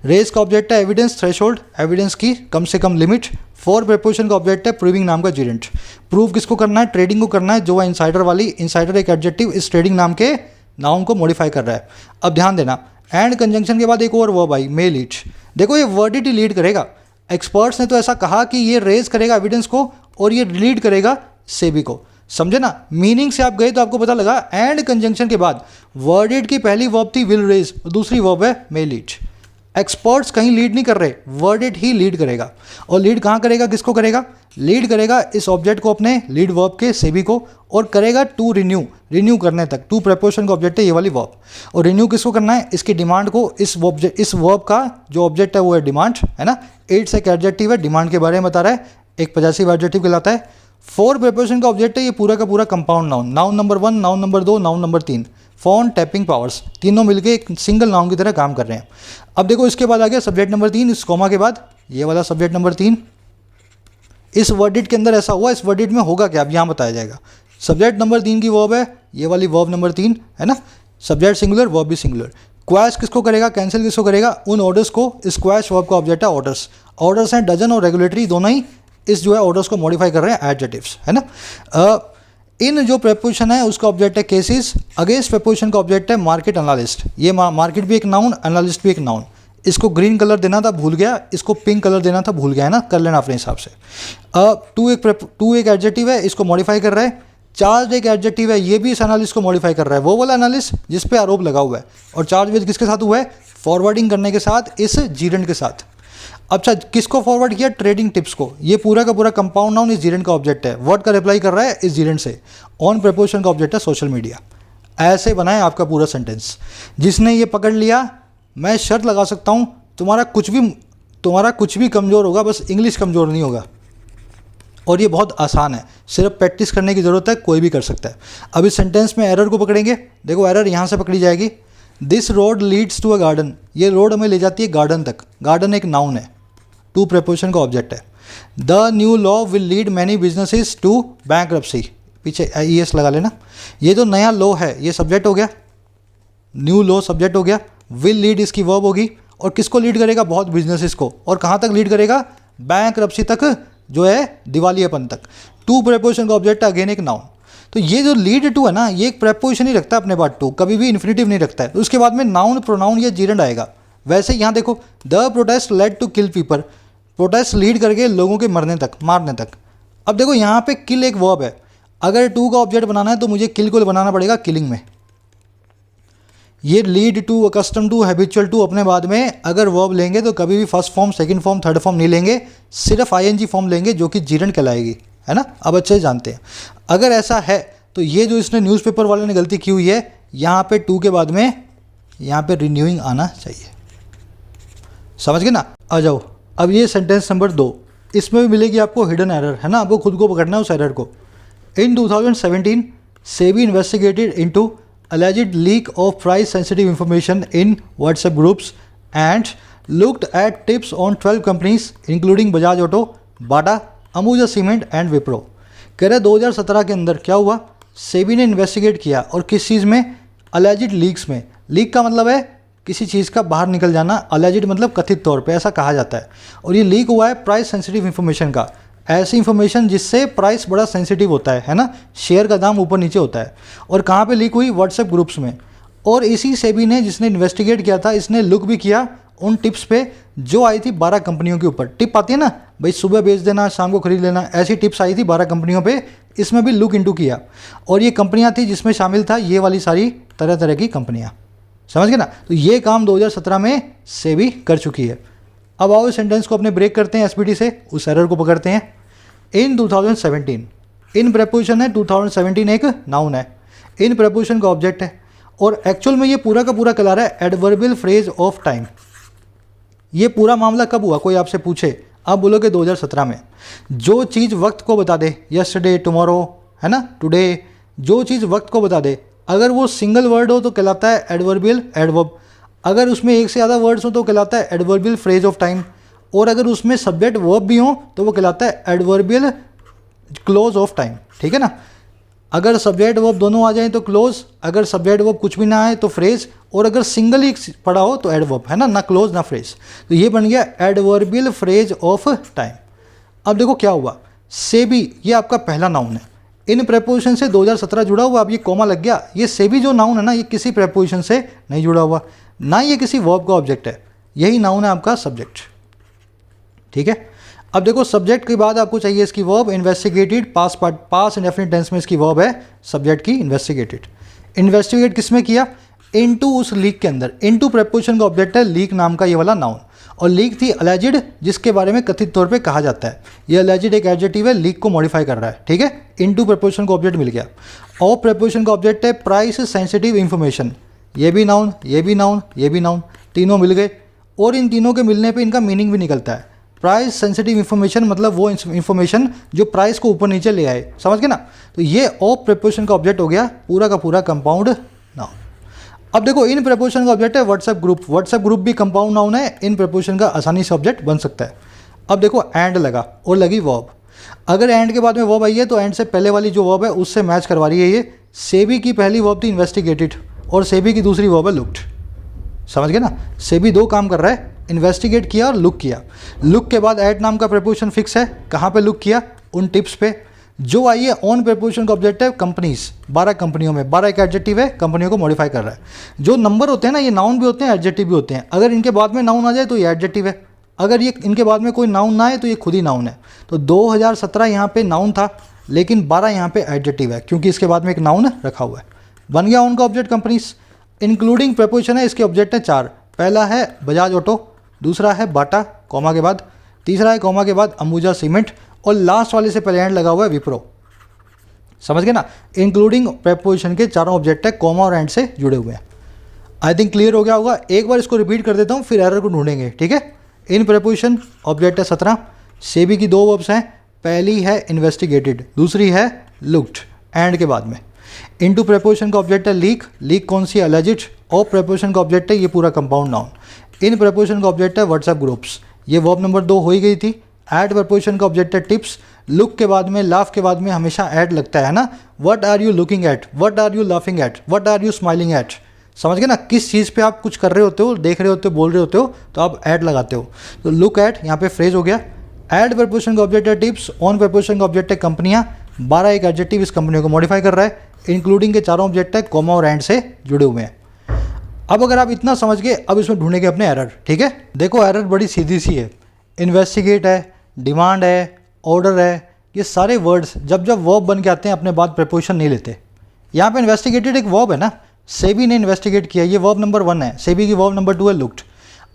A: रेज का ऑब्जेक्ट है एविडेंस थ्रेशोल्ड, एविडेंस की कम से कम लिमिट। फॉर प्रेपोजिशन का ऑब्जेक्ट है प्रूविंग नाम का जीरेंट। प्रूव किसको करना है? ट्रेडिंग को करना है, जो है इनसाइडर वाली। इनसाइडर एक एडजेक्टिव इस ट्रेडिंग नाम के नाउन को मॉडिफाई कर रहा है। अब ध्यान देना, एंड कंजंक्शन के बाद एक और वर्ब आई मे लीड। देखो ये वर्ड इट ही लीड करेगा। एक्सपर्ट्स ने तो ऐसा कहा कि ये रेज करेगा एविडेंस को और ये लीड करेगा सेबी को, समझे ना? मीनिंग से आप गए तो आपको पता लगा एंड कंजंक्शन के बाद वर्ड इट की पहली वर्ब थी विल रेज, दूसरी वर्ब है मे लीड। एक्सपर्ट्स कहीं लीड नहीं कर रहे, वर्ड इट ही लीड करेगा। और लीड कहाँ करेगा, किसको करेगा? लीड करेगा इस ऑब्जेक्ट को, अपने लीड वर्ब के सेबी को, और करेगा टू रिन्यू, रिन्यू करने तक। टू प्रेपोजिशन का ऑब्जेक्ट है ये वाली वर्ब। और रिन्यू किसको करना है? इसकी डिमांड को। इस वर्ब का जो ऑब्जेक्ट है वो है डिमांड, है ना? इट्स एक एडजेक्टिव है, डिमांड के बारे में बता रहा है, एक पॉजेसिव एडजेक्टिव कहलाता है। फोर प्रेपोजिशन का ऑब्जेक्ट है ये पूरा का पूरा compound noun. Noun number 1, noun number 2, noun number 3। Phone, tapping, powers, तीनों मिलके एक सिंगल नाउन की तरह काम कर रहे हैं। अब देखो इसके बाद आ गया सब्जेक्ट नंबर 3, इस कॉमा के बाद ये वाला सब्जेक्ट नंबर 3। इस वर्डिट के अंदर ऐसा हुआ, इस वर्डिट में होगा क्या अब यहाँ बताया जाएगा। सब्जेक्ट नंबर 3 की वर्ब है ये वाली वर्ब नंबर 3, है ना? सब्जेक्ट सिंगुलर, वर्ब भी सिंगुलर। क्वैश किसको करेगा, कैंसिल किसको करेगा? उन ऑर्डर्स को। इस क्वैश वर्ब का ऑब्जेक्ट है ऑर्डर्स। ऑर्डर्स हैं डजन और रेगुलेटरी, दोनों ही इस जो है ऑर्डर्स को मॉडिफाई कर रहे हैं एडजेक्टिव्स, है ना? इन जो प्रेपोजिशन है उसका ऑब्जेक्ट है केसेस। अगेंस्ट प्रेपोजिशन का ऑब्जेक्ट है मार्केट एनालिस्ट। ये मार्केट भी एक नाउन, एनालिस्ट भी एक नाउन। इसको ग्रीन कलर देना था भूल गया, इसको पिंक कलर देना था भूल गया, है ना? कर लेना अपने हिसाब से। टू एक एडजेक्टिव है, इसको मॉडिफाई कर रहा है। चार्ज एक एडजेक्टिव है, ये भी इस एनालिस्ट को मॉडिफाई कर रहा है, वो वाला एनालिस्ट जिस पे आरोप लगा हुआ है। और चार्ज विद किसके साथ हुआ है? फॉरवर्डिंग करने के साथ, इस जीरेंट के साथ। अच्छा, किसको फॉरवर्ड किया? ट्रेडिंग टिप्स को। ये पूरा का पूरा कंपाउंड नाउन इस जीरेंट का ऑब्जेक्ट है, वर्ड का रिप्लाई कर रहा है इस जीरेंट से। ऑन प्रेपोजिशन का ऑब्जेक्ट है सोशल मीडिया। ऐसे बनाए आपका पूरा सेंटेंस। जिसने ये पकड़ लिया, मैं शर्त लगा सकता हूँ तुम्हारा कुछ भी कमज़ोर होगा, बस इंग्लिश कमज़ोर नहीं होगा। और ये बहुत आसान है, सिर्फ प्रैक्टिस करने की ज़रूरत है, कोई भी कर सकता है। अब इस सेंटेंस में एरर को पकड़ेंगे। देखो एरर यहाँ से पकड़ी जाएगी। This road leads to a garden. ये रोड हमें ले जाती है गार्डन तक। गार्डन एक नाउन है, टू प्रेपोजिशन का ऑब्जेक्ट है। The new law will lead many businesses to bankruptcy. पीछे ES लगा लेना। ये जो नया लॉ है ये सब्जेक्ट हो गया, न्यू लॉ सब्जेक्ट हो गया। विल लीड इसकी वर्ब होगी। और किसको लीड करेगा? बहुत बिजनेसेस को। और कहाँ तक लीड करेगा? बैंकरप्सी तक, जो है दिवालियापन तक। टू प्रेपोजिशन का ऑब्जेक्ट है, अगेन एक नाउन। तो ये जो लीड टू है ना, ये एक प्रेपोजिशन ही रखता है अपने बाद टू, कभी भी इन्फिनेटिव नहीं रखता है। तो उसके बाद में नाउन, प्रोनाउन या जीरेंड आएगा। वैसे यहाँ देखो, the protest led to kill people. Protest lead करके लोगों के मारने तक। अब देखो यहाँ पे किल एक वर्ब है। अगर टू का ऑब्जेक्ट बनाना है तो मुझे किल को बनाना पड़ेगा किलिंग में। ये lead to, accustom to, habitual to अपने बाद में अगर वर्ब लेंगे तो कभी भी first form, second form, third form नहीं लेंगे, सिर्फ ING फॉर्म लेंगे, जो कि जीरेंड कहलाएगी, है ना? अब अच्छे से जानते हैं। अगर ऐसा है तो ये जो इसने न्यूज़पेपर वाले ने गलती की हुई है, यहाँ पे टू के बाद में यहाँ पे रिन्यूइंग आना चाहिए। समझ गए ना? आ जाओ अब ये सेंटेंस नंबर 2, इसमें भी मिलेगी आपको हिडन एरर, है ना? आपको खुद को पकड़ना है उस एरर को। इन 2017 SEBI investigated into alleged leak of price sensitive information in WhatsApp groups and looked at tips on 12 companies including Bajaj Auto, Bata, Ambuja Cement and Wipro। कह रहे 2017 के अंदर क्या हुआ? सेबी ने इन्वेस्टिगेट किया, और किस चीज़ में? alleged leaks में। लीक का मतलब है किसी चीज़ का बाहर निकल जाना, अलेजिड मतलब कथित तौर पे ऐसा कहा जाता है। और ये लीक हुआ है प्राइस सेंसिटिव इन्फॉर्मेशन का, ऐसी इन्फॉर्मेशन जिससे प्राइस बड़ा सेंसिटिव होता है ना, शेयर का दाम ऊपर नीचे होता है। और कहाँ पे लीक हुई? व्हाट्सएप ग्रुप्स में। और इसी सेबी ने जिसने इन्वेस्टिगेट किया था, इसने लुक भी किया उन टिप्स पे जो आई थी 12 कंपनियों के ऊपर। टिप आती है ना भाई, सुबह बेच देना शाम को खरीद लेना, ऐसी टिप्स आई थी 12 कंपनियों पे, इसमें भी लुक इनटू किया। और ये कंपनियां थी जिसमें शामिल था ये वाली सारी तरह तरह की कंपनियां, समझ गए ना। तो ये काम 2017 में सेबी कर चुकी है। अब आओ इस सेंटेंस को अपने ब्रेक करते हैं एसपीटी से, उस एरर को पकड़ते हैं। इन 2017, इन प्रपोजिशन है, 2017 एक नाउन है, इन प्रपोजिशन का ऑब्जेक्ट है, और एक्चुअल में ये पूरा का पूरा कहला रहा है एडवर्बियल फ्रेज ऑफ टाइम। ये पूरा मामला कब हुआ? कोई आपसे पूछे, आप बोलोगे 2017 में। जो चीज़ वक्त को बता दे, यस्टरडे, टुमारो, है ना, टुडे, जो चीज़ वक्त को बता दे, अगर वो सिंगल वर्ड हो तो कहलाता है एडवर्बियल एडवर्ब, अगर उसमें एक से ज़्यादा वर्ड्स हो तो कहलाता है एडवर्बियल फ्रेज ऑफ टाइम, और अगर उसमें सब्जेक्ट वर्ब भी हो तो वो कहलाता है एडवर्बियल क्लोज ऑफ टाइम। ठीक है ना, अगर सब्जेक्ट वर्ब दोनों आ जाएं तो क्लोज, अगर सब्जेक्ट वर्ब कुछ भी ना आए तो फ्रेज, और अगर सिंगल ही पड़ा हो तो एडवर्ब, है ना क्लोज ना फ्रेज। तो ये बन गया एडवर्बियल फ्रेज ऑफ टाइम। अब देखो क्या हुआ, सेबी ये आपका पहला नाउन है, इन प्रेपोजिशन से 2017 जुड़ा हुआ। अब ये कॉमा लग गया, ये सेबी जो नाउन है ना, ये किसी प्रेपोजिशन से नहीं जुड़ा हुआ, ना ये किसी वर्ब का ऑब्जेक्ट है, यही नाउन है आपका सब्जेक्ट। ठीक है, अब देखो सब्जेक्ट के बाद आपको चाहिए इसकी वर्ब, इन्वेस्टिगेटेड, पास इंडेफिनिट टेंस में इसकी वर्ब है सब्जेक्ट की इन्वेस्टिगेटेड। इन्वेस्टिगेट किसमें किया? इनटू, उस लीक के अंदर। इनटू प्रेपोजिशन का ऑब्जेक्ट है लीक नाम का ये वाला नाउन, और लीक थी अलेजिड, जिसके बारे में कथित तौर पे कहा जाता है। ये अलेजिड एक एडजेक्टिव है, लीक को मॉडिफाई कर रहा है। ठीक है, इनटू प्रेपोजिशन का ऑब्जेक्ट मिल गया। और प्रेपोजिशन का ऑब्जेक्ट है प्राइस सेंसिटिव इन्फॉर्मेशन, ये भी नाउन, ये भी नाउन, ये भी नाउन, तीनों मिल गए। और इन तीनों के मिलने पर इनका मीनिंग भी निकलता है। प्राइस सेंसिटिव इन्फॉर्मेशन मतलब वो इन्फॉर्मेशन जो प्राइस को ऊपर नीचे ले आए, समझ गए ना। तो ये ऑफ प्रेपोजिशन का ऑब्जेक्ट हो गया पूरा का पूरा कंपाउंड नाउन। अब देखो इन प्रेपोजिशन का ऑब्जेक्ट है व्हाट्सएप ग्रुप। व्हाट्सएप ग्रुप भी कंपाउंड नाउन है, इन प्रेपोजिशन का आसानी से ऑब्जेक्ट बन सकता है। अब देखो एंड लगा और लगी वर्ब। अगर एंड के बाद में वर्ब आई है तो एंड से पहले वाली जो वर्ब है उससे मैच करवा रही है ये। सेबी की पहली वर्ब थी इन्वेस्टिगेटेड, और सेबी की दूसरी वर्ब है लुक्ड, समझ गए ना। सेबी दो काम कर रहा है, इन्वेस्टिगेट किया और लुक किया। लुक के बाद एट नाम का प्रेपोजिशन फिक्स है, कहाँ पे लुक किया? उन टिप्स पे। जो आई है ऑन प्रेपोजिशन का ऑब्जेक्ट है कंपनीज, 12 कंपनियों में, 12 एक एडजेक्टिव है, कंपनियों को मॉडिफाई कर रहा है। जो नंबर होते हैं ना, ये नाउन भी होते हैं एडजेक्टिव भी होते हैं। अगर इनके बाद में नाउन आ जाए तो ये एडजेक्टिव है, अगर ये इनके बाद में कोई नाउन ना आए तो ये खुद ही नाउन है। तो 2017 यहाँ पे नाउन था, लेकिन 12 यहाँ पे एडजेक्टिव है, क्योंकि इसके बाद में एक नाउन रखा हुआ है। बन गया उनका ऑब्जेक्ट कंपनीज। इंक्लूडिंग प्रेपोजिशन है, इसके ऑब्जेक्ट है 4। पहला है बजाज ऑटो, दूसरा है बाटा कॉमा के बाद, तीसरा है कॉमा के बाद अंबुजा सीमेंट, और लास्ट वाले से पहले एंड लगा हुआ है विप्रो, समझ गए ना। इंक्लूडिंग प्रेपोजिशन के चारों ऑब्जेक्ट है कॉमा और एंड से जुड़े हुए हैं। आई थिंक क्लियर हो गया होगा। एक बार इसको रिपीट कर देता हूँ, फिर एरर को ढूंढेंगे। ठीक है, इन प्रेपोजिशन ऑब्जेक्ट है 17, सेबी की 2 वर्ब्स हैं, पहली है इन्वेस्टिगेटेड, दूसरी है लुक्ड एंड के बाद में। इनटू प्रेपोजिशन का ऑब्जेक्ट है लीक, लीक कौन सी? अलेजिड। और प्रेपोजिशन का ऑब्जेक्ट है ये पूरा कंपाउंड नाउन। इन प्रेपोजिशन का ऑब्जेक्ट है व्हाट्सएप ग्रुप्स, ये वर्ब नंबर 2 हो ही गई थी। एड प्रेपोजिशन का ऑब्जेक्ट है टिप्स। लुक के बाद में, लाफ के बाद में हमेशा ऐड लगता है ना। What are you looking at, what are you laughing at, what are you smiling at, समझ गए ना। किस चीज़ पे आप कुछ कर रहे होते हो, देख रहे होते हो, बोल रहे होते हो, तो आप ऐड लगाते हो। तो लुक एट यहाँ पे फ्रेज हो गया। एड प्रेपोजिशन का ऑब्जेक्ट है टिप्स, ऑन प्रेपोजिशन का ऑब्जेक्ट है कंपनियां, 12 एक एडजेक्टिव इस कंपनियों को मॉडिफाई कर रहा है। इंक्लूडिंग के चारों ऑब्जेक्ट है कॉमा और एंड से जुड़े हुए हैं। अब अगर आप इतना समझ गए, अब इसमें ढूंढेंगे अपने एरर। ठीक है, देखो एरर बड़ी सीधी सी है। इन्वेस्टिगेट है, डिमांड है, ऑर्डर है, ये सारे वर्ड्स जब जब वर्ब बन के आते हैं अपने बाद प्रेपोजिशन नहीं लेते। यहाँ पे इन्वेस्टिगेटेड एक वर्ब है ना, सेबी ने इन्वेस्टिगेट किया, ये वर्ब नंबर 1 है, सेबी की वर्ब नंबर 2 है लुक्ड।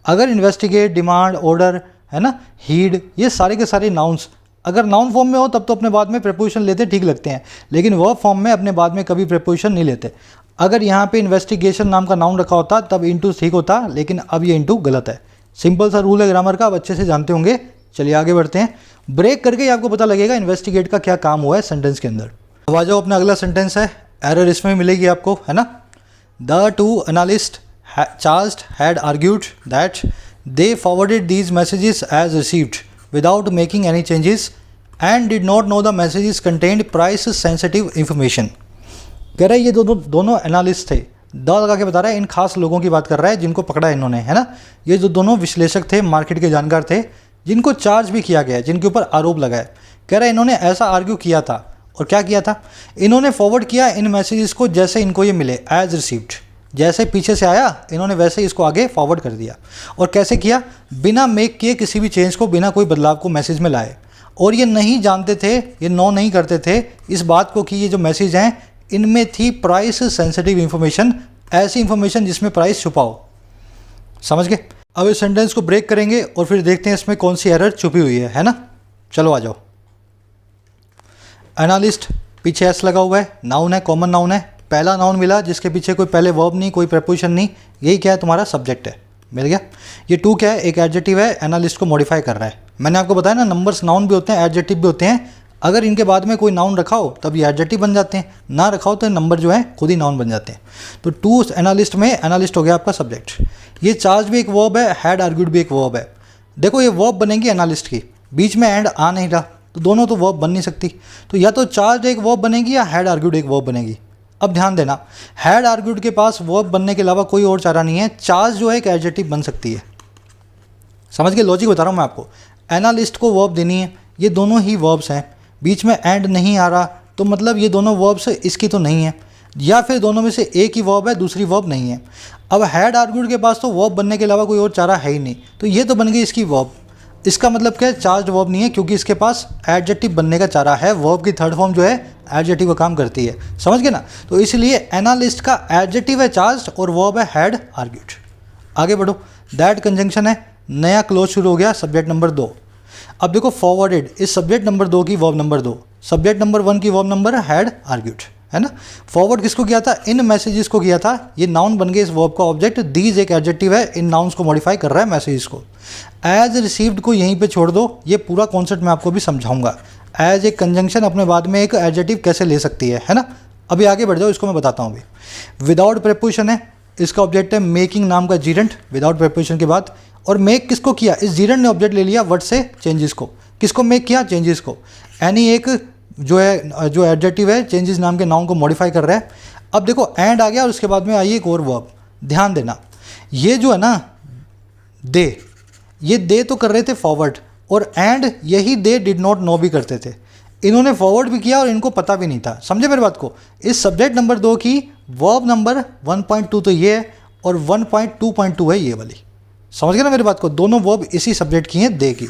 A: अगर इन्वेस्टिगेट, डिमांड, ऑर्डर, है ना, हीड, ये सारे के सारे नाउन्स अगर नाउन फॉर्म में हो तब तो अपने बाद में प्रेपोजिशन लेते ठीक लगते हैं, लेकिन वर्ब फॉर्म में अपने बाद में कभी प्रेपोजिशन नहीं लेते। अगर यहाँ पे इन्वेस्टिगेशन नाम का नाउन रखा होता तब इनटू ठीक होता, लेकिन अब ये इनटू गलत है। सिंपल सा रूल है ग्रामर का, आप अच्छे से जानते होंगे। चलिए आगे बढ़ते हैं, ब्रेक करके आपको पता लगेगा इन्वेस्टिगेट का क्या काम हुआ है सेंटेंस के अंदर। अब आ जाओ, अपना अगला सेंटेंस है, एरर इसमें मिलेगी आपको, है ना। The 2 analyst charged had argued that they forwarded these messages as received without making any changes and did not know the messages contained price sensitive information। कह रहा है ये दोनों एनालिस्ट थे, द लगा के बता रहा है इन खास लोगों की बात कर रहा है जिनको पकड़ा है इन्होंने, है ना। ये जो दोनों विश्लेषक थे, मार्केट के जानकार थे, जिनको चार्ज भी किया गया है, जिनके ऊपर आरोप लगा है। कह रहा है इन्होंने ऐसा आर्ग्यू किया था। और क्या किया था? इन्होंने फॉरवर्ड किया इन मैसेजेस को जैसे इनको ये मिले, एज रिसीव्ड। जैसे पीछे से आया इन्होंने वैसे ही इसको आगे फॉरवर्ड कर दिया। और कैसे किया? बिना मेक किए किसी भी चेंज को, बिना कोई बदलाव को मैसेज में लाए। और ये नहीं जानते थे, ये नो नहीं करते थे इस बात को कि ये जो मैसेज हैं इनमें थी प्राइस सेंसिटिव इंफॉर्मेशन, ऐसी इंफॉर्मेशन जिसमें प्राइस छुपा हो। समझ गए? अब इस सेंटेंस को ब्रेक करेंगे और फिर देखते हैं इसमें कौन सी एरर छुपी हुई है ना। चलो आ जाओ। एनालिस्ट, पीछे एस लगा हुआ है, नाउन है, कॉमन नाउन है। पहला नाउन मिला जिसके पीछे कोई पहले वर्ब नहीं, कोई प्रपोजिशन नहीं, यही क्या है? तुम्हारा सब्जेक्ट है। मिल गया। ये टू क्या है? एक एडजेक्टिव है, एनालिस्ट को मॉडिफाई कर रहा है। मैंने आपको बताया ना, नंबर्स नाउन भी होते हैं, एडजेक्टिव भी होते हैं। अगर इनके बाद में कोई नाउन रखा हो तब ये एडजेक्टिव बन जाते हैं, ना रखा हो तो नंबर जो है खुद ही नाउन बन जाते हैं। तो टू एनालिस्ट में एनालिस्ट हो गया आपका सब्जेक्ट। ये चार्ज भी एक वर्ब है, हैड आर्ग्यूड भी एक वर्ब है। देखो ये वर्ब बनेगी एनालिस्ट की, बीच में एंड आ नहीं रहा, तो दोनों तो वर्ब बन नहीं सकती। तो या तो चार्ज एक वर्ब बनेगी या हैड आर्ग्यूड एक वर्ब बनेगी। अब ध्यान देना, हैड आर्ग्यूड के पास वर्ब बनने के अलावा कोई और चारा नहीं है। चार्ज जो है एक एडजेक्टिव बन सकती है। समझ के लॉजिक बता रहा हूँ मैं आपको। एनालिस्ट को वर्ब देनी है, ये दोनों ही वर्ब्स हैं, बीच में एंड नहीं आ रहा, तो मतलब ये दोनों वर्ब्स इसकी तो नहीं है, या फिर दोनों में से एक ही वर्ब है, दूसरी वर्ब नहीं है। अब हैड आर्ग्यूड के पास तो वर्ब बनने के अलावा कोई और चारा है ही नहीं, तो ये तो बन गई इसकी वर्ब। इसका मतलब क्या है? चार्ज वर्ब नहीं है, क्योंकि इसके पास एडजेक्टिव बनने का चारा है। वर्ब की थर्ड फॉर्म जो है एडजेक्टिव का काम करती है। समझ गए ना? तो इसलिए एनालिस्ट का एडजेक्टिव है चार्ज और वर्ब है हैड आर्ग्यूड। आगे बढ़ो। दैट कंजंक्शन है, नया क्लोज शुरू हो गया, सब्जेक्ट नंबर 2। अब देखो फॉरवर्डेड, इस सब्जेक्ट नंबर 2 की वर्ब नंबर 2, सब्जेक्ट नंबर 1 की वर्ब नंबर हैड आर्ग्यूड, है ना। फॉरवर्ड किसको किया था? इन मैसेजेस को किया था। ये नाउन बन गए इस वर्ब का ऑब्जेक्ट। दीज एक एडजेक्टिव है, इन नाउन्स को मॉडिफाई कर रहा है मैसेजेस को। एज रिसीव्ड को यहीं पे छोड़ दो, ये पूरा कॉन्सेप्ट मैं आपको भी समझाऊंगा। एज एक कंजंक्शन अपने बाद में एक एडजेक्टिव कैसे ले सकती है ना। अभी आगे बढ़ जाओ, इसको मैं बताता हूँ अभी। विदाउट प्रेपोजिशन है, इसका ऑब्जेक्ट है मेकिंग नाम का जीरेंट, विदाउट प्रेपोजिशन के बाद। और मेक किसको किया? इस जीरेंट ने ऑब्जेक्ट ले लिया वर्ड से चेंजेस को। किसको मेक किया? चेंजेस को। एनी एक जो है, जो एडजेक्टिव है, चेंजेस नाम के नाउन को मॉडिफाई कर रहा है। अब देखो एंड आ गया और उसके बाद में आई एक और वर्ब। ध्यान देना, ये जो है ना दे, ये दे तो कर रहे थे फॉरवर्ड, और एंड यही दे डिड नॉट नो भी करते थे। इन्होंने फॉरवर्ड भी किया और इनको पता भी नहीं था। समझे मेरी बात को? इस सब्जेक्ट नंबर 2 की वर्ब नंबर 1.2 तो ये है और 1.2.2 है ये वाली। समझ गए ना मेरी बात को? दोनों वर्ब इसी सब्जेक्ट की हैं, दे की।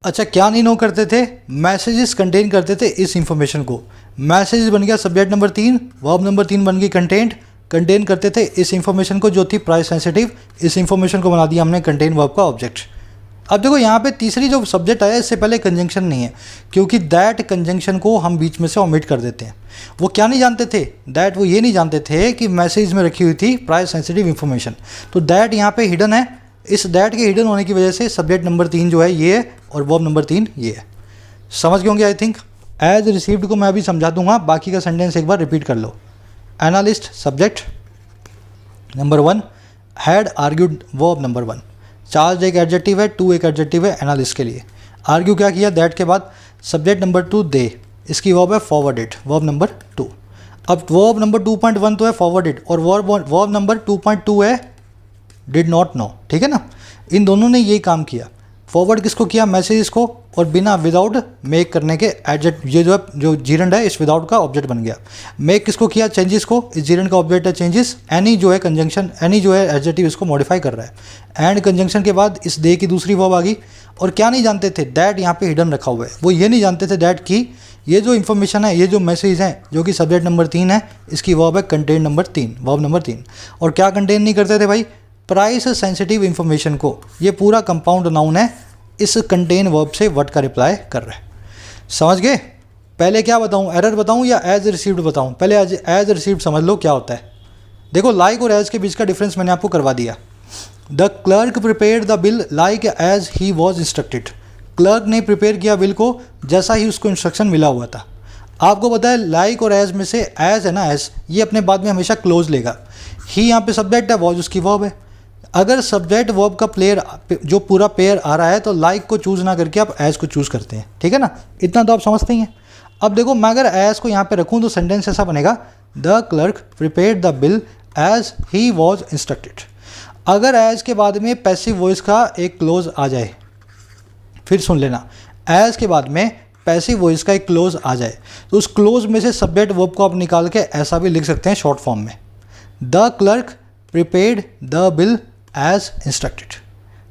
A: अच्छा, क्या नहीं नो करते थे? मैसेजेस कंटेन करते थे इस इंफॉर्मेशन को। मैसेज बन गया सब्जेक्ट नंबर 3, वर्ब नंबर 3 बन गई कंटेंट। कंटेन करते थे इस इंफॉर्मेशन को जो थी प्राइस सेंसिटिव। इस इंफॉर्मेशन को बना दिया हमने कंटेन वर्ब का ऑब्जेक्ट। अब देखो यहाँ पे तीसरी जो सब्जेक्ट आया, इससे पहले कंजंक्शन नहीं है, क्योंकि दैट कंजंक्शन को हम बीच में से ओमिट कर देते हैं। वो क्या नहीं जानते थे? दैट, वो ये नहीं जानते थे कि मैसेज में रखी हुई थी प्राइस सेंसिटिव इंफॉर्मेशन। तो दैट यहाँ पे हिडन है। इस दैट के हिडन होने की वजह से सब्जेक्ट नंबर 3 जो है ये है और वर्ब नंबर 3 ये है। समझ गए होंगे आई थिंक। एज रिसीव्ड को मैं अभी समझा दूंगा, बाकी का सेंटेंस एक बार रिपीट कर लो। Analyst subject number 1, had argued verb number 1। Charge एक एडजेक्टिव है, टू एक एडजेक्टिव है एनालिस्ट के लिए। आर्ग्यू क्या किया? दैट के बाद सब्जेक्ट नंबर 2 दे, इसकी वर्ब है फॉरवर्डेड, वर्ब नंबर 2। अब वर्ब नंबर 2.1 तो है फॉरवर्डेड, और वर्ब नंबर 2.2 है डिड नॉट नो। ठीक है ना। इन दोनों ने यही काम किया। फॉरवर्ड किसको किया? मैसेजेस को, और बिना विदाउट मेक करने के एडजेक्ट, ये जो है जो जीरेंड है इस विदाउट का ऑब्जेक्ट बन गया। मेक किसको किया? चेंजेस को, इस जीरेंड का ऑब्जेक्ट है चेंजेस। एनी जो है कंजंक्शन, एनी जो है एडजेक्टिव इसको मॉडिफाई कर रहा है। एंड कंजंक्शन के बाद इस दे की दूसरी वर्ब आ गई। और क्या नहीं जानते थे? दैट यहाँ पे हिडन रखा हुआ है। वो ये नहीं जानते थे दैट की ये जो इन्फॉर्मेशन है, ये जो मैसेज है जो कि सब्जेक्ट नंबर 3 है, इसकी वर्ब है कंटेन नंबर 3, वर्ब नंबर 3। और क्या कंटेन नहीं करते थे भाई? प्राइस सेंसिटिव इंफॉर्मेशन को। ये पूरा कंपाउंड नाउन है, इस कंटेन वर्ब से वर्ड का रिप्लाई कर रहा है। समझ गए? पहले क्या बताऊं, एरर बताऊं या एज रिसीव्ड बताऊं? पहले एज रिसीव्ड समझ लो क्या होता है। देखो लाइक और एज के बीच का डिफरेंस मैंने आपको करवा दिया। The clerk prepared the bill like as he was instructed. Clerk ने प्रिपेयर किया बिल को जैसा ही उसको इंस्ट्रक्शन मिला हुआ था। आपको पता है लाइक और एज में से एज है ना, एज ये अपने बाद में हमेशा क्लोज लेगा। ही यहाँ पे सब्जेक्ट है, वॉज उसकी वर्ब है। अगर सब्जेक्ट वर्ब का प्लेयर जो पूरा पेयर आ रहा है तो लाइक को चूज़ ना करके आप एज को चूज़ करते हैं। ठीक है ना, इतना तो आप समझते ही हैं। अब देखो मैं अगर एज को यहाँ पे रखूँ तो सेंटेंस ऐसा बनेगा, the clerk prepared the bill as he was instructed. अगर एज के बाद में पैसिव वॉइस का एक क्लोज आ जाए, फिर सुन लेना, एज के बाद में पैसिव वॉइस का एक क्लोज आ जाए तो उस क्लोज में से सब्जेक्ट वर्ब को आप निकाल के ऐसा भी लिख सकते हैं शॉर्ट फॉर्म में, the clerk prepared the bill as instructed.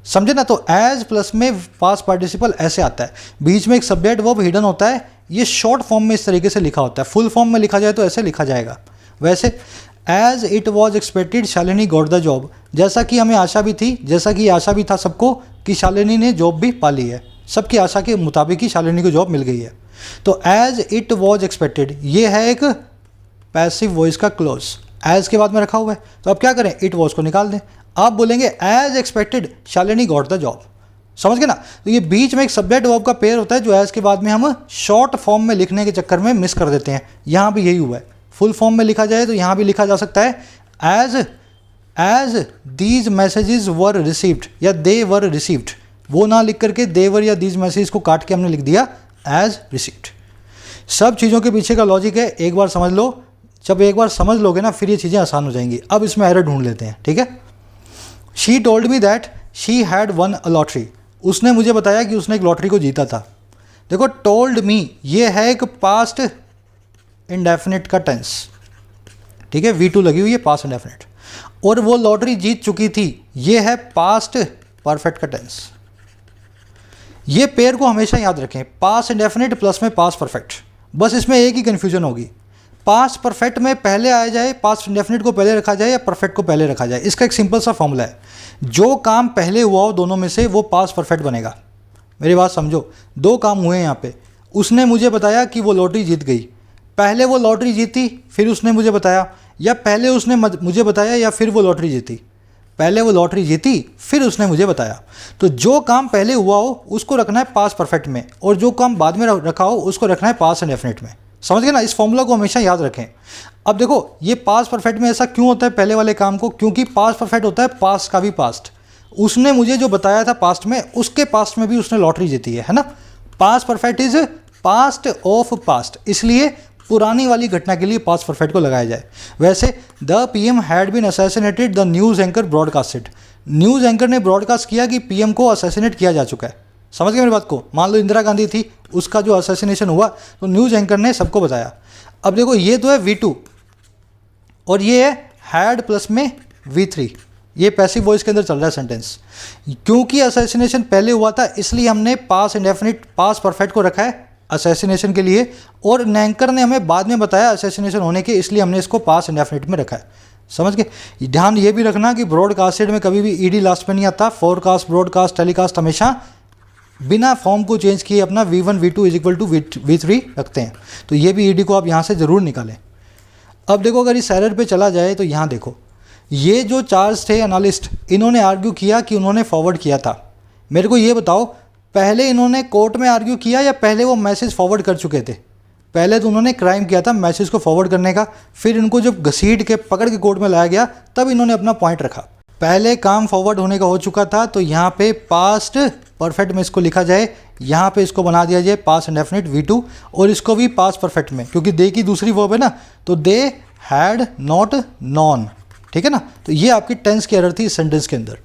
A: समझे ना? तो एज प्लस में पास्ट पार्टिसिपल ऐसे आता है, बीच में एक सब्जेक्ट वर्ब हिडन होता है, ये शॉर्ट फॉर्म में इस तरीके से लिखा होता है। फुल फॉर्म में लिखा जाए तो ऐसे लिखा जाएगा। वैसे as it was expected Shalini got the job, जैसा कि हमें आशा भी थी, जैसा कि आशा भी था सबको कि शालिनी ने जॉब भी पा ली है, सबकी आशा के मुताबिक ही शालिनी को जॉब मिल गई है। तो एज इट वॉज एक्सपेक्टेड ये है एक पैसिव वॉइस का क्लोज, एज के बाद में रखा हुआ है। तो अब क्या करें, इट वॉज को निकाल दें, आप बोलेंगे as expected Shalini got the job. समझ गए ना? तो ये बीच में एक सब्जेक्ट वर्ब का पेयर होता है जो एज के बाद में हम शॉर्ट फॉर्म में लिखने के चक्कर में मिस कर देते हैं। यहाँ भी यही हुआ है, फुल फॉर्म में लिखा जाए तो यहाँ भी लिखा जा सकता है as these messages were received या दे वर रिसीव्ड, वो ना लिख करके दे वर या दीज मैसेज को काट के हमने लिख दिया एज रिसीव्ड। सब चीज़ों के पीछे का लॉजिक है, एक बार समझ लो, जब एक बार समझ लोगे ना फिर ये चीज़ें आसान हो जाएंगी। अब इसमें एरर ढूंढ लेते हैं, ठीक है। She told me that she had one a lottery, उसने मुझे बताया कि उसने एक लॉटरी को जीता था। देखो टोल्ड मी ये है एक पास्ट इंडेफिनिट का टेंस, ठीक है, V2 लगी हुई है, पास्ट इंडेफिनिट, और वो लॉटरी जीत चुकी थी, ये है पास्ट परफेक्ट का टेंस। ये पेयर को हमेशा याद रखें, पास्ट इंडेफिनिट प्लस में पास्ट परफेक्ट। बस इसमें एक ही कन्फ्यूजन होगी, पास्ट परफेक्ट में पहले आया जाए, पास्ट इंडेफिनिट को पहले रखा जाए या परफेक्ट को पहले रखा जाए। इसका एक सिंपल सा फॉर्मूला है, जो काम पहले हुआ हो दोनों में से वो पास्ट परफेक्ट बनेगा। मेरी बात समझो, दो काम हुए यहाँ पे, उसने मुझे बताया कि वो लॉटरी जीत गई, पहले वो लॉटरी जीती फिर उसने मुझे बताया, या पहले उसने मुझे बताया या फिर वो लॉटरी जीती, पहले वो लॉटरी जीती फिर उसने मुझे बताया। तो जो काम पहले हुआ हो उसको रखना है पास्ट परफेक्ट में, और जो काम बाद में रखा हो उसको रखना है पास्ट इंडेफिनिट में। समझ गए ना? इस फॉर्मूला को हमेशा याद रखें। अब देखो ये पास्ट परफेक्ट में ऐसा क्यों होता है पहले वाले काम को, क्योंकि पास्ट परफेक्ट होता है पास्ट का भी पास्ट। उसने मुझे जो बताया था पास्ट में, उसके पास्ट में भी उसने लॉटरी जीती है ना। Past perfect is past of past, इसलिए पुरानी वाली घटना के लिए पास्ट परफेक्ट को लगाया जाए। वैसे the PM had been assassinated, the news anchor broadcasted, news anchor ने ब्रॉडकास्ट किया कि पीएम को असैसिनेट किया जा चुका है। समझ गए मेरी बात को? मान लो इंदिरा गांधी थी, उसका जो असैसिनेशन हुआ तो न्यूज़ एंकर ने सबको बताया। अब देखो ये तो है V2 और ये है हैड प्लस में V3, ये पैसिव वॉइस के अंदर चल रहा है सेंटेंस। क्योंकि असैसिनेशन पहले हुआ था इसलिए हमने पास्ट इंडेफिनिट पास्ट परफेक्ट को रखा है असैसिनेशन के लिए, और एंकर ने हमें बाद में बताया असैसिनेशन होने के, इसलिए हमने इसको पास्ट इंडेफिनिट में रखा है। समझ गए? ध्यान ये भी रखना कि ब्रॉडकास्टेड में कभी भी ईडी लास्ट में नहीं आता। फोरकास्ट, ब्रॉडकास्ट, टेलीकास्ट हमेशा बिना फॉर्म को चेंज किए अपना V1 V2 is equal to V3 रखते हैं। तो ये भी ईडी को आप यहाँ से ज़रूर निकालें। अब देखो अगर इस एरर पे चला जाए तो यहाँ देखो, ये जो चार्ज थे एनालिस्ट, इन्होंने आर्ग्यू किया कि उन्होंने फॉरवर्ड किया था। मेरे को ये बताओ, पहले इन्होंने कोर्ट में आर्ग्यू किया या पहले वो मैसेज फॉरवर्ड कर चुके थे? पहले तो उन्होंने क्राइम किया था मैसेज को फॉरवर्ड करने का, फिर इनको जब घसीट के पकड़ के कोर्ट में लाया गया तब इन्होंने अपना पॉइंट रखा। पहले काम फॉरवर्ड होने का हो चुका था, तो यहाँ पे पास्ट परफेक्ट में इसको लिखा जाए, यहाँ पे इसको बना दिया जाए पास्ट इंडेफिनिट V2, और इसको भी पास्ट परफेक्ट में, क्योंकि दे की दूसरी वर्ब है ना, तो दे हैड नॉट नॉन, ठीक है ना। तो ये आपकी टेंस की एरर थी इस सेंटेंस के अंदर।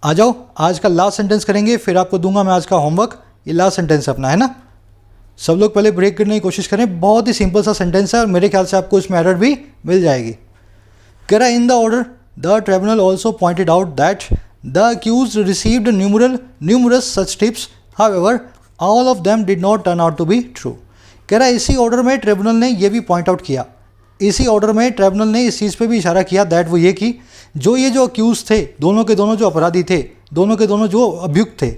A: आ जाओ आज का लास्ट सेंटेंस करेंगे, फिर आपको दूंगा मैं आज का होमवर्क। ये लास्ट सेंटेंस अपना है ना, सब लोग पहले ब्रेक करने की कोशिश करें। बहुत ही सिंपल सा सेंटेंस है और मेरे ख्याल से आपको इसमें एरर भी मिल जाएगी। कह रहा है in the order the tribunal also pointed out that the accused received numerous such tips, however all of them did not turn out to be true. कह रहा है इसी ऑर्डर में ट्रिब्यूनल ने यह भी पॉइंट आउट किया, इसी ऑर्डर में ट्रिब्यूनल ने इस चीज़ पे भी इशारा किया दैट वो ये कि ये जो अक्यूज थे, दोनों के दोनों जो अपराधी थे, दोनों के दोनों जो अभियुक्त थे,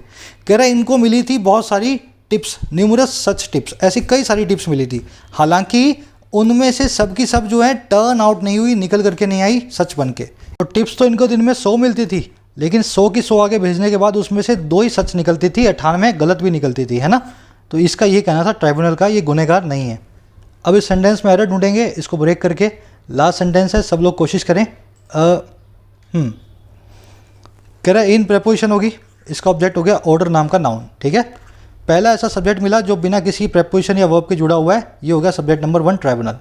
A: कह रहा है इनको मिली थी बहुत सारी टिप्स, न्यूमरस सच टिप्स, ऐसी कई सारी टिप्स मिली थी। हालांकि उनमें से सब की सब जो है टर्न आउट नहीं हुई, निकल करके नहीं आई सच बन के। और टिप्स तो इनको दिन में 100 मिलती थी, लेकिन 100 की 100 आगे भेजने के बाद उसमें से 2 ही सच निकलती थी, 98 गलत भी निकलती थी, है ना। तो इसका ये कहना था ट्राइब्यूनल का ये गुनहगार नहीं है। अब इस सेंटेंस में एरर ढूंढेंगे, इसको ब्रेक करके। लास्ट सेंटेंस है, सब लोग कोशिश करें। कह रहा है इन प्रेपोजिशन होगी, इसका ऑब्जेक्ट हो गया ऑर्डर नाम का नाउन, ठीक है। पहला ऐसा सब्जेक्ट मिला जो बिना किसी प्रेपोजिशन या वर्ब के जुड़ा हुआ है, ये हो गया सब्जेक्ट नंबर 1 ट्राइब्यूनल।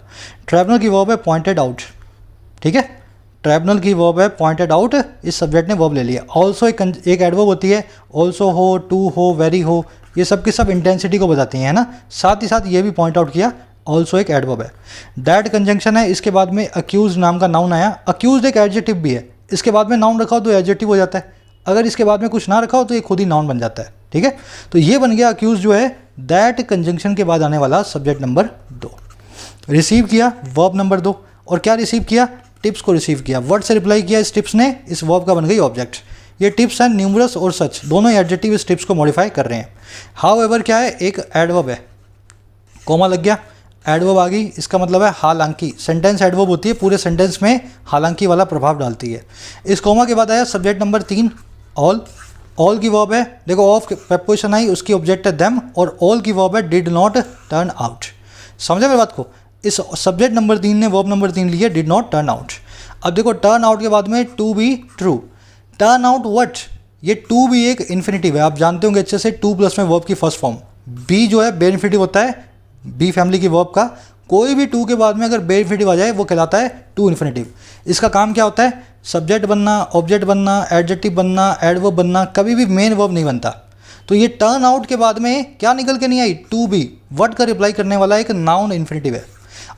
A: ट्राइब्यूनल की वर्ब है पॉइंटेड आउट, ठीक है। ट्राइब्यूनल की वर्ब है, पॉइंटेड आउट इस सब्जेक्ट ने वर्ब ले लिया। ऑल्सो एक एडवर्ब होती है, ऑल्सो हो, टू हो, वेरी हो, ये सब की सब इंटेंसिटी को बताती हैं, है ना। साथ ही साथ ये भी पॉइंट आउट किया, ऑल्सो एक एडवर्ब है। दैट कंजंक्शन है, इसके बाद में अक्यूज नाम का नाउन आया। अक्यूज एक एडजेक्टिव भी है, इसके बाद में नाउन रखा हो तो एडजेक्टिव हो जाता है, अगर इसके बाद में कुछ ना रखा हो तो ये खुद ही नाउन बन जाता है, ठीक है। तो ये बन गया अक्यूज जो है दैट कंजंक्शन के बाद आने वाला सब्जेक्ट नंबर 2। रिसीव किया वर्ब नंबर 2, और क्या रिसीव किया, टिप्स को रिसीव किया। वर्ड से रिप्लाई किया इस टिप्स ने, इस वर्ब का बन गई ऑब्जेक्ट। ये टिप्स एंड न्यूमरस और सच दोनों एडजेक्टिव इस टिप्स को मॉडिफाई कर रहे हैं। हाउएवर क्या है, एक एडवर्ब है, कोमा लग गया, एडवर्ब आ गई, इसका मतलब है हालांकि। सेंटेंस एडवर्ब होती है, पूरे सेंटेंस में हालांकि वाला प्रभाव डालती है। इस कोमा के बाद आया सब्जेक्ट नंबर 3 ऑल। ऑल की वर्ब है, देखो ऑफ प्रपोजिशन आई, उसकी ऑब्जेक्ट है देम, और ऑल की वर्ब है डिड नॉट टर्न आउट। समझे मेरी बात को, इस सब्जेक्ट नंबर 3 ने वर्ब नंबर 3 लिया, डिड नॉट टर्न आउट। अब देखो टर्न आउट के बाद में to be true, turn out what, ये टू बी एक इन्फिनेटिव है, आप जानते होंगे अच्छे से, टू प्लस में वर्ब की फर्स्ट फॉर्म। बी जो है बेनिफिटिव होता है, बी फैमिली की वर्ब का, कोई भी टू के बाद में अगर बेनिफिटिव आ जाए वो कहलाता है टू इन्फिनेटिव। इसका काम क्या होता है, सब्जेक्ट बनना, ऑब्जेक्ट बनना, एडजेक्टिव बनना, एडवर्ब बनना, कभी भी मेन वर्ब नहीं बनता। तो ये टर्न आउट के बाद में क्या निकल के नहीं आई, टू बी, वर्ड का रिप्लाई करने वाला एक नाउन इन्फिनेटिव है,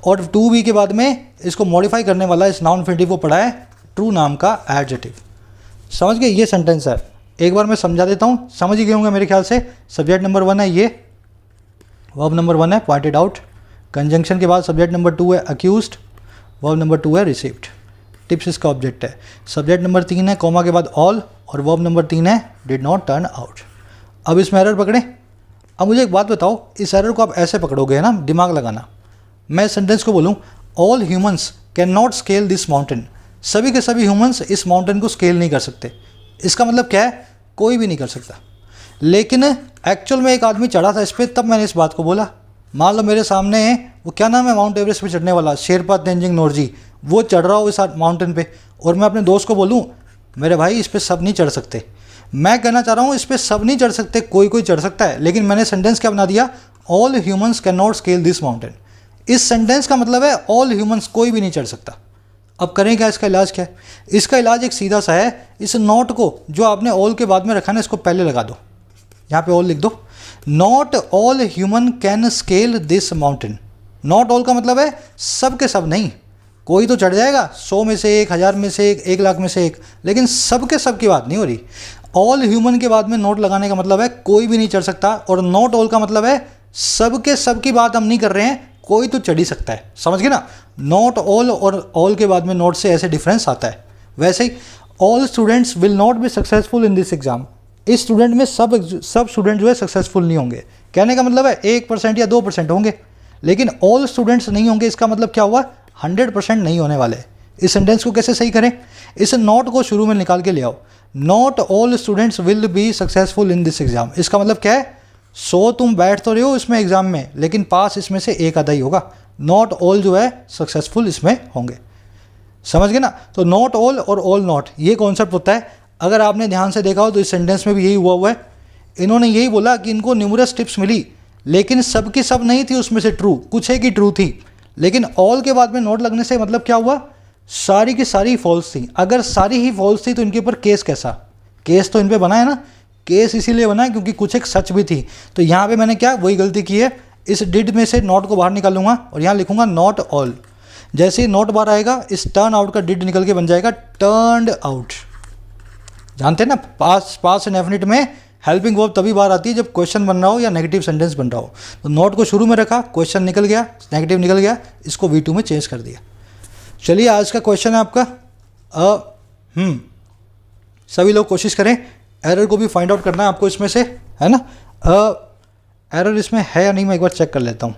A: और टू बी के बाद में इसको मॉडिफाई करने वाला इस नाउन इन्फिनेटिव को पढ़ा है ट्रू नाम का एडजेक्टिव। समझ गए, ये सेंटेंस है, एक बार मैं समझा देता हूँ, समझ ही गए होंगे मेरे ख्याल से। सब्जेक्ट नंबर 1 है ये, वर्ब नंबर 1 है पॉइंटेड आउट, कंजंक्शन के बाद सब्जेक्ट नंबर 2 है अक्यूज्ड, वर्ब नंबर 2 है रिसीव्ड, टिप्स इसका ऑब्जेक्ट है। सब्जेक्ट नंबर 3 है कॉमा के बाद ऑल, और वर्ब नंबर 3 है डिड नॉट टर्न आउट। अब इसमें एरर पकड़े। अब मुझे एक बात बताओ, इस एरर को आप ऐसे पकड़ोगे ना, दिमाग लगाना। मैं सेंटेंस को बोलूँ all humans can not scale this mountain, सभी के सभी ह्यूमंस इस माउंटेन को स्केल नहीं कर सकते। इसका मतलब क्या है, कोई भी नहीं कर सकता। लेकिन एक्चुअल में एक आदमी चढ़ा था इस पर, तब मैंने इस बात को बोला। मान लो मेरे सामने है, वो क्या नाम है माउंट एवरेस्ट पे चढ़ने वाला, शेरपा तेंजिंग नोरजी, वो चढ़ रहा हो इस माउंटेन पे, और मैं अपने दोस्त को बोलूँ मेरे भाई इस पर सब नहीं चढ़ सकते। मैं कहना चाह रहा हूँ इस पर सब नहीं चढ़ सकते, कोई कोई चढ़ सकता है, लेकिन मैंने सेंटेंस क्या बना दिया, all humans can not scale this mountain. इस सेंटेंस का मतलब है ऑल ह्यूमंस, कोई भी नहीं चढ़ सकता। अब करें क्या, इसका इलाज क्या है? इसका इलाज एक सीधा सा है, इस नॉट को जो आपने ऑल के बाद में रखा ना, इसको पहले लगा दो, यहाँ पे ऑल लिख दो। Not all human can scale this mountain. Not all का मतलब है सब के सब नहीं, कोई तो चढ़ जाएगा, 100 में से 1, 1000 में से 1, 1 लाख में से 1, लेकिन सब के सब की बात नहीं हो रही। ऑल ह्यूमन के बाद में नॉट लगाने का मतलब है कोई भी नहीं चढ़ सकता, और नॉट ऑल का मतलब है सब के सब की बात हम नहीं कर रहे हैं, कोई तो चढ़ ही सकता है। समझ गए ना, नॉट ऑल और ऑल के बाद में नॉट से ऐसे डिफरेंस आता है। वैसे ही all students will not be successful in this exam, इस स्टूडेंट में सब स्टूडेंट जो है सक्सेसफुल नहीं होंगे। कहने का मतलब है 1% या 2% होंगे, लेकिन ऑल स्टूडेंट्स नहीं होंगे। इसका मतलब क्या हुआ, 100% नहीं होने वाले। इस सेंटेंस को कैसे सही करें, इस नॉट को शुरू में निकाल के ले आओ। Not all students will be successful in this exam, इसका मतलब क्या है, 100 तुम बैठ तो रहे हो इसमें एग्जाम में, लेकिन पास इसमें से एक आधा ही होगा। नॉट ऑल जो है सक्सेसफुल इसमें होंगे। समझ गए ना, तो नॉट ऑल और ऑल नॉट ये कॉन्सेप्ट होता है। अगर आपने ध्यान से देखा हो तो इस सेंटेंस में भी यही हुआ है। इन्होंने यही बोला कि इनको न्यूमरस टिप्स मिली, लेकिन सब की सब नहीं थी उसमें से ट्रू, कुछ एक ही ट्रू थी। लेकिन ऑल के बाद में नॉट लगने से मतलब क्या हुआ, सारी की सारी फॉल्स थी। अगर सारी ही फॉल्स थी तो इनके ऊपर केस कैसा, केस तो इन पर बना है ना, केस इसीलिए बना है क्योंकि कुछ एक सच भी थी। तो यहाँ पे मैंने क्या वही गलती की है, इस डिड में से नॉट को बाहर निकालूंगा और यहाँ लिखूंगा नॉट ऑल। जैसे ही नॉट बाहर आएगा, इस टर्न आउट का डिड निकल के बन जाएगा टर्न्ड आउट। जानते हैं ना, पास इंडेफिनिट में हेल्पिंग वर्ब तभी बाहर आती है जब क्वेश्चन बन रहा हो या नेगेटिव सेंटेंस बन रहा हो। तो नॉट को शुरू में रखा, क्वेश्चन निकल गया, नेगेटिव निकल गया, इसको V2 में चेंज कर दिया। चलिए आज का क्वेश्चन है आपका, सभी लोग कोशिश करें, एरर को भी फाइंड आउट करना है आपको इसमें से, है ना। एरर इसमें है या नहीं मैं एक बार चेक कर लेता हूँ।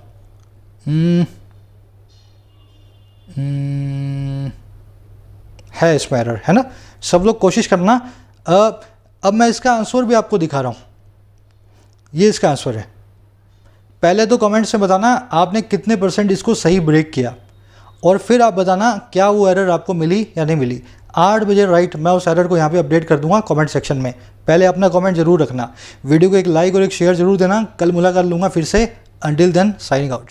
A: है इसमें एरर, है ना। सब लोग कोशिश करना। अब मैं इसका आंसर भी आपको दिखा रहा हूँ, ये इसका आंसर है। पहले तो कमेंट्स में बताना आपने कितने % इसको सही ब्रेक किया, और फिर आप बताना क्या वो एरर आपको मिली या नहीं मिली। 8 बजे राइट मैं उस एरर को यहाँ पे अपडेट कर दूंगा कमेंट सेक्शन में। पहले अपना कमेंट जरूर रखना, वीडियो को एक लाइक और एक शेयर जरूर देना। कल मुलाकात लूँगा फिर से, अंटिल देन साइनिंग आउट।